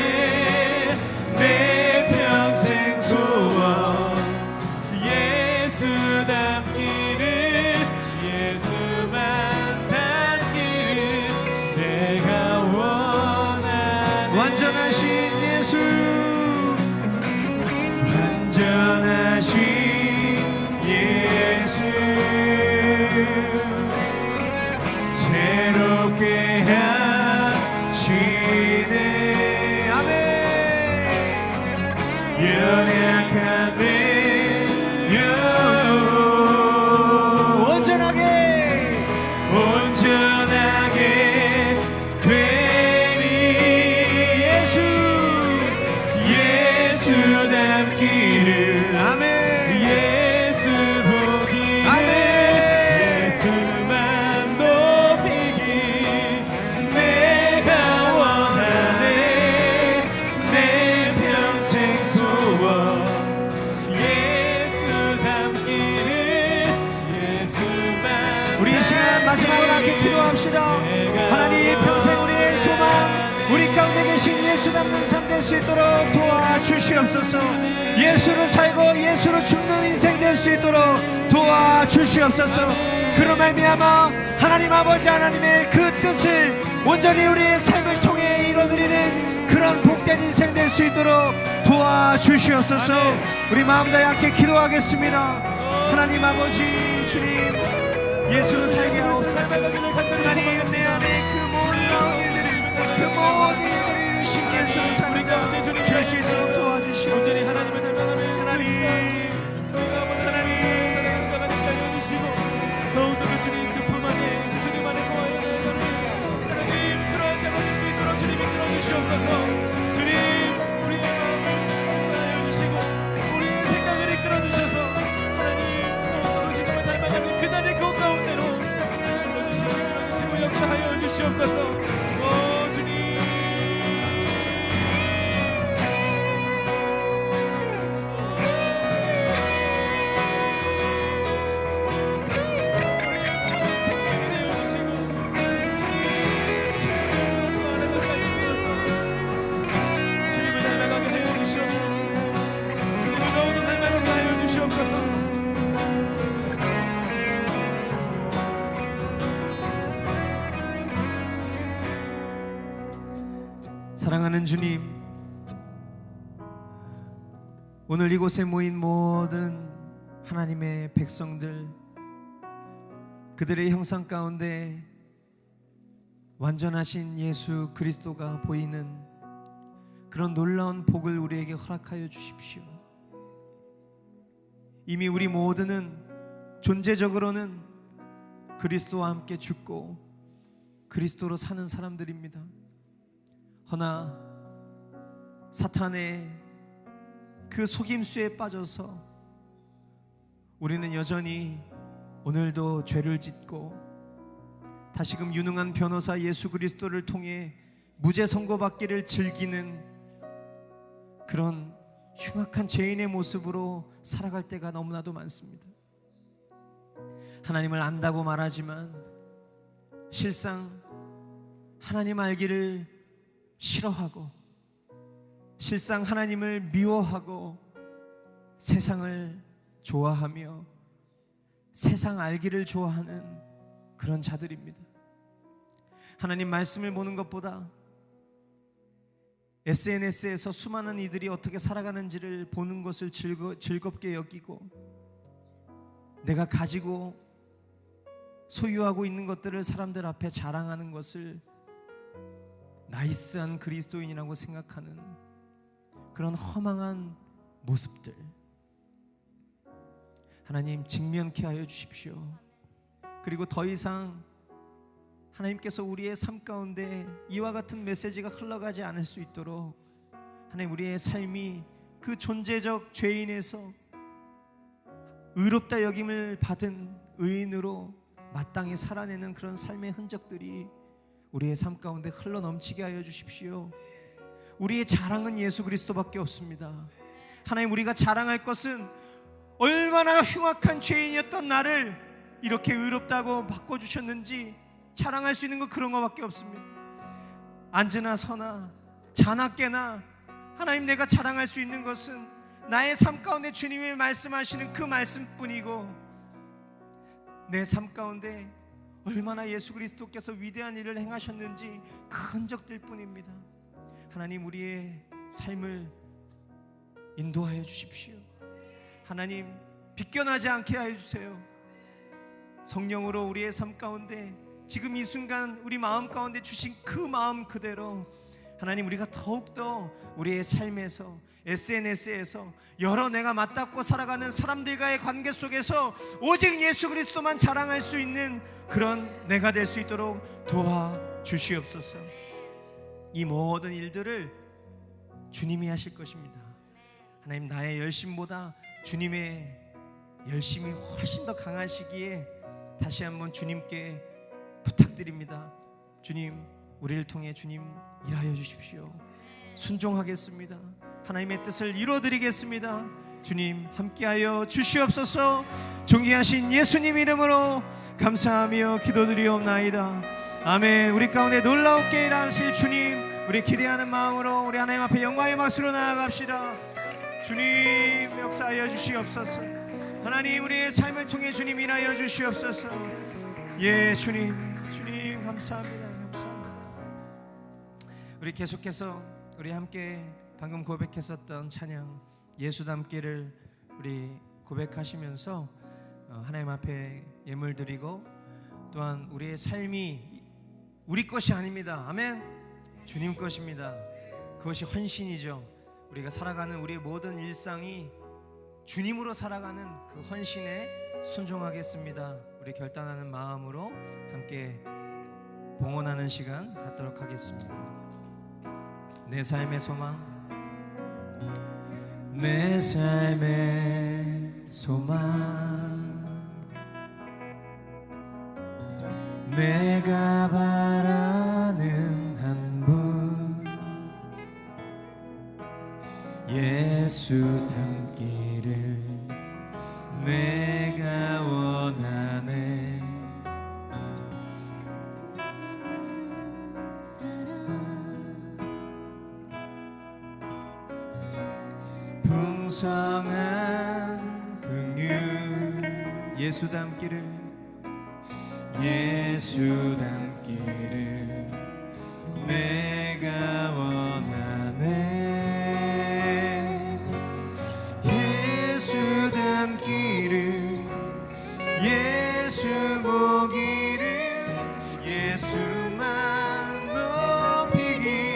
내 평생 소원 예수 닮기를 예수만 닮기를 내가 원하네. 완전하신 예수 완전하신 예수 새롭게 하시네. 아멘. 연약한 내 영혼 온전하게 온전하게 되리. 예수 닮기를 아멘. 예수 보기를 아멘. 예수만 높이길 내가 원하네. 내 평생 소원 예수 닮기를 예수만 우리 이 시간 마지막으로 함께 기도합시다. 하나님 평생 우리의 소망 우리 가운데 계신 예수 닮는 삶 될 수 있도록 도와주시옵소서. 예수로 살고 예수로 죽는 인생 될 수 있도록 도와주시옵소서. 그로 말미암아 하나님 아버지 하나님의 그 뜻을 온전히 우리의 삶을 통해 이뤄드리는 그런 복된 인생 될 수 있도록 도와주시옵소서. 우리 마음 다해 함께 기도하겠습니다. 하나님 아버지 주님 예수로 살게 하옵소서. 하나님 내 안에 그 모든 일들을 그 모든 일들을 이루신 예수로 사는 자 될 수 있도록 도와주시옵소서. 하나님 더욱더 그 주님 그 품 안에 그 주님 안에 거하여 하나님 그러한 자가 될 수 있도록 주님이 끌어주시옵소서. 주님 우리의 마음을 하여 주시고 우리의 생각을 이끌어주셔서 하나님 주님을 닮아가는 그 자리 그 가운데로 끌어주시고 역사하여 주시옵소서. 주님 사랑하는 주님, 오늘 이곳에 모인 모든 하나님의 백성들, 그들의 형상 가운데 완전하신 예수 그리스도가 보이는 그런 놀라운 복을 우리에게 허락하여 주십시오. 이미 우리 모두는 존재적으로는 그리스도와 함께 죽고 그리스도로 사는 사람들입니다. 허나 사탄의 그 속임수에 빠져서 우리는 여전히 오늘도 죄를 짓고 다시금 유능한 변호사 예수 그리스도를 통해 무죄 선고받기를 즐기는 그런 흉악한 죄인의 모습으로 살아갈 때가 너무나도 많습니다. 하나님을 안다고 말하지만 실상 하나님 알기를 싫어하고 실상 하나님을 미워하고 세상을 좋아하며 세상 알기를 좋아하는 그런 자들입니다. 하나님 말씀을 보는 것보다 SNS에서 수많은 이들이 어떻게 살아가는지를 보는 것을 즐겁게 여기고 내가 가지고 소유하고 있는 것들을 사람들 앞에 자랑하는 것을 나이스한 그리스도인이라고 생각하는 그런 허망한 모습들, 하나님 직면케 하여 주십시오. 그리고 더 이상 하나님께서 우리의 삶 가운데 이와 같은 메시지가 흘러가지 않을 수 있도록 하나님 우리의 삶이 그 존재적 죄인에서 의롭다 여김을 받은 의인으로 마땅히 살아내는 그런 삶의 흔적들이 우리의 삶 가운데 흘러 넘치게 하여 주십시오. 우리의 자랑은 예수 그리스도밖에 없습니다. 하나님 우리가 자랑할 것은 얼마나 흉악한 죄인이었던 나를 이렇게 의롭다고 바꿔주셨는지 자랑할 수 있는 건 그런 것밖에 없습니다. 앉으나 서나 자나 깨나 하나님 내가 자랑할 수 있는 것은 나의 삶 가운데 주님이 말씀하시는 그 말씀뿐이고 내 삶 가운데 얼마나 예수 그리스도께서 위대한 일을 행하셨는지 그 흔적들 뿐입니다. 하나님 우리의 삶을 인도하여 주십시오. 하나님 비껴나지 않게 하여 주세요. 성령으로 우리의 삶 가운데 지금 이 순간 우리 마음 가운데 주신 그 마음 그대로 하나님 우리가 더욱더 우리의 삶에서 SNS에서 여러 내가 맞닿고 살아가는 사람들과의 관계 속에서 오직 예수 그리스도만 자랑할 수 있는 그런 내가 될 수 있도록 도와주시옵소서. 이 모든 일들을 주님이 하실 것입니다. 하나님 나의 열심보다 주님의 열심이 훨씬 더 강하시기에 다시 한번 주님께 부탁드립니다. 주님 우리를 통해 주님 일하여 주십시오. 순종하겠습니다. 하나님의 뜻을 이루어드리겠습니다. 주님 함께하여 주시옵소서. 존귀하신 예수님 이름으로 감사하며 기도드리옵나이다. 아멘. 우리 가운데 놀라우게 일하실 주님 우리 기대하는 마음으로 우리 하나님 앞에 영광의 박수로 나아갑시다. 주님 역사하여 주시옵소서. 하나님 우리의 삶을 통해 주님 일하여 주시옵소서. 예 주님 감사합니다. 우리 계속해서 우리 함께 방금 고백했었던 찬양 예수 닮기를 우리 고백하시면서 하나님 앞에 예물 드리고 또한 우리의 삶이 우리 것이 아닙니다. 아멘. 주님 것입니다. 그것이 헌신이죠. 우리가 살아가는 우리의 모든 일상이 주님으로 살아가는 그 헌신에 순종하겠습니다. 우리 결단하는 마음으로 함께 봉헌하는 시간 갖도록 하겠습니다. 내 삶의 소망, 내 삶의 소망, 내가 바라는 한 분, 예수 닮기를 내가 원하네. 풍성한 긍휼 예수 닮기를 예수 닮기를 내가 원하네. 예수 닮기를 예수 보기를 예수만 높이길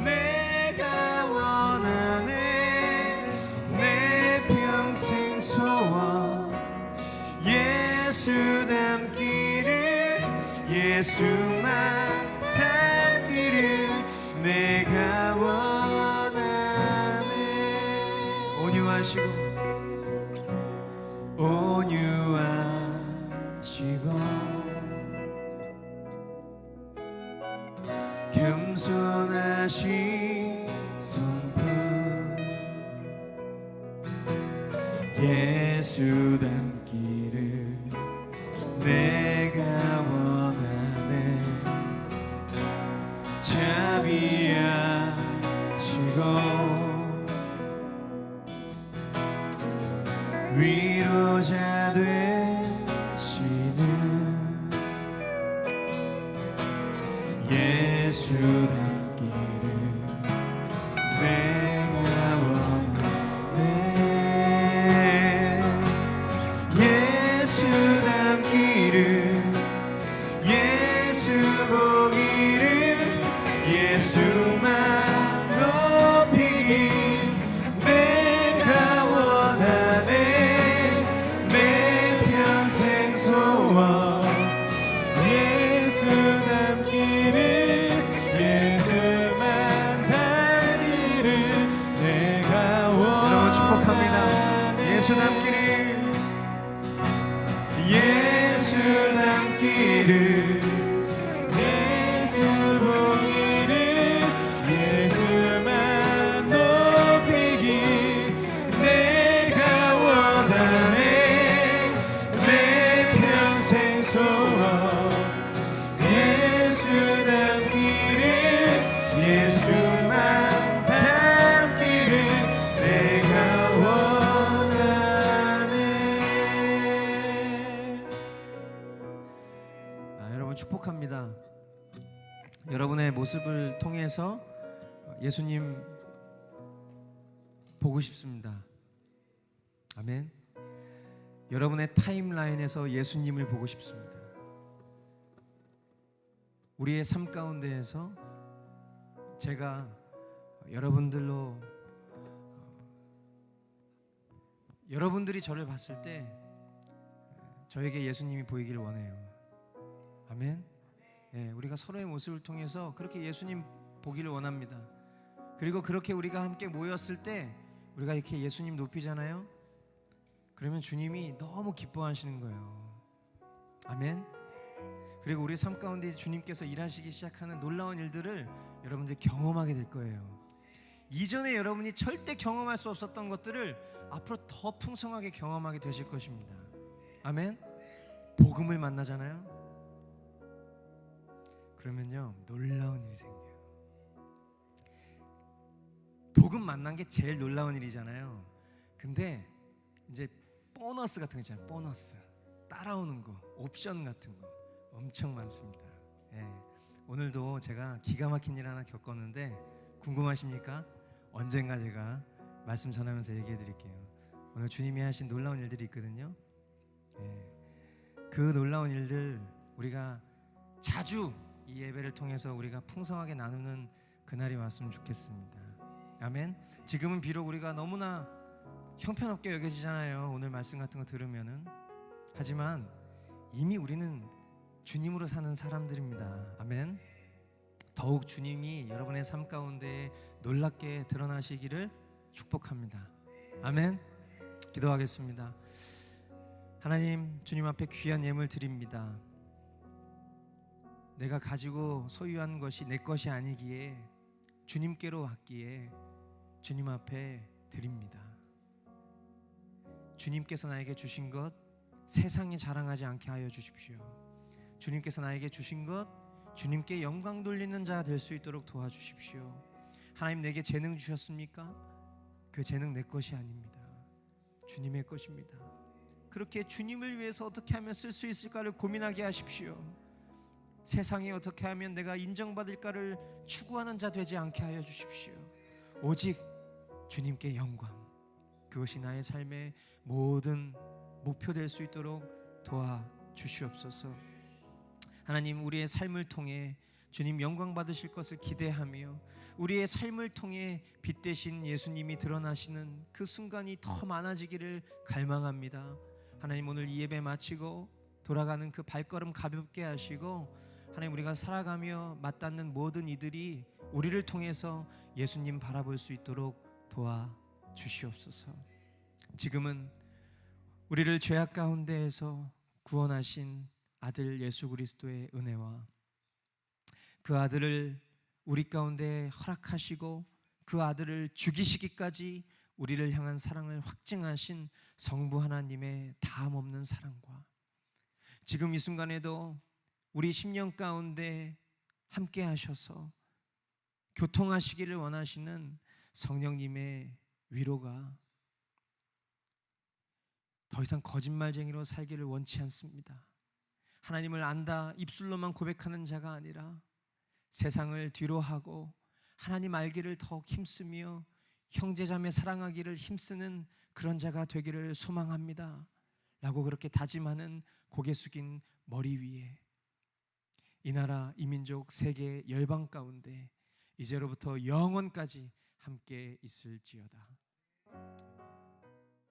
내가 원하네. 내 평생 소원 예수 닮기를 예수만 닮기를 내가 원하네. 온유하시고 온유하시고 겸손하신 성품 예수 닮기를 내가 원하네 자비하시고 위로자 되시는 예수 닮기를 내가 원하네 예수 닮기를 예수 보기를 예수만 높이기 내가 원하네 내 평생 소원 예수 닮기를 예수만 닮기를 내가 원하네 여러분 축복합니다. 예수 닮기를 예수 닮기를 예수 보기를 예수만 높이기 내가 원하네 내 평생 소원 예수 닮기를 예수만 닮기를 내가 원하네. 여러분 축복합니다. 여러분의 모습을 통해서 예수님 보고 싶습니다. 아멘. 여러분의 타임라인에서 예수님을 보고 싶습니다. 우리의 삶 가운데에서 제가 여러분들로 여러분들이 저를 봤을 때 저에게 예수님이 보이기를 원해요. 아멘. 예, 우리가 서로의 모습을 통해서 그렇게 예수님 보기를 원합니다. 그리고 그렇게 우리가 함께 모였을 때 우리가 이렇게 예수님 높이잖아요. 그러면 주님이 너무 기뻐하시는 거예요. 아멘. 그리고 우리 삶 가운데 주님께서 일하시기 시작하는 놀라운 일들을 여러분들이 경험하게 될 거예요. 이전에 여러분이 절대 경험할 수 없었던 것들을 앞으로 더 풍성하게 경험하게 되실 것입니다. 아멘. 복음을 만나잖아요. 그러면요 놀라운 일이 생겨요. 복음 만난 게 제일 놀라운 일이잖아요. 근데 이제 보너스 같은 거 있잖아요. 보너스 따라오는 거, 옵션 같은 거 엄청 많습니다. 예. 오늘도 제가 기가 막힌 일 하나 겪었는데 궁금하십니까? 언젠가 제가 말씀 전하면서 얘기해 드릴게요. 오늘 주님이 하신 놀라운 일들이 있거든요. 예. 그 놀라운 일들 우리가 자주 이 예배를 통해서 우리가 풍성하게 나누는 그날이 왔으면 좋겠습니다. 아멘. 지금은 비록 우리가 너무나 형편없게 여겨지잖아요. 오늘 말씀 같은 거 들으면은. 하지만 이미 우리는 주님으로 사는 사람들입니다. 아멘. 더욱 주님이 여러분의 삶 가운데 놀랍게 드러나시기를 축복합니다. 아멘. 기도하겠습니다. 하나님, 주님 앞에 귀한 예물 드립니다. 내가 가지고 소유한 것이 내 것이 아니기에 주님께로 왔기에 주님 앞에 드립니다. 주님께서 나에게 주신 것 세상에 자랑하지 않게 하여 주십시오. 주님께서 나에게 주신 것 주님께 영광 돌리는 자 될 수 있도록 도와주십시오. 하나님, 내게 재능 주셨습니까? 그 재능 내 것이 아닙니다. 주님의 것입니다. 그렇게 주님을 위해서 어떻게 하면 쓸 수 있을까를 고민하게 하십시오. 세상에 어떻게 하면 내가 인정받을까를 추구하는 자 되지 않게 하여 주십시오. 오직 주님께 영광, 그것이 나의 삶의 모든 목표 될 수 있도록 도와주시옵소서. 하나님, 우리의 삶을 통해 주님 영광 받으실 것을 기대하며 우리의 삶을 통해 빛 되신 예수님이 드러나시는 그 순간이 더 많아지기를 갈망합니다. 하나님, 오늘 이 예배 마치고 돌아가는 그 발걸음 가볍게 하시고 하나님, 우리가 살아가며 맞닿는 모든 이들이 우리를 통해서 예수님 바라볼 수 있도록 도와주시옵소서. 지금은 우리를 죄악 가운데에서 구원하신 아들 예수 그리스도의 은혜와 그 아들을 우리 가운데 허락하시고 그 아들을 죽이시기까지 우리를 향한 사랑을 확증하신 성부 하나님의 다함없는 사랑과 지금 이 순간에도 우리 심령 가운데 함께 하셔서 교통하시기를 원하시는 성령님의 위로가 더 이상 거짓말쟁이로 살기를 원치 않습니다. 하나님을 안다 입술로만 고백하는 자가 아니라 세상을 뒤로하고 하나님 알기를 더 힘쓰며 형제자매 사랑하기를 힘쓰는 그런 자가 되기를 소망합니다 라고 그렇게 다짐하는 고개 숙인 머리 위에 이 나라 이 민족 세계 열방 가운데 이제로부터 영원까지 함께 있을지어다.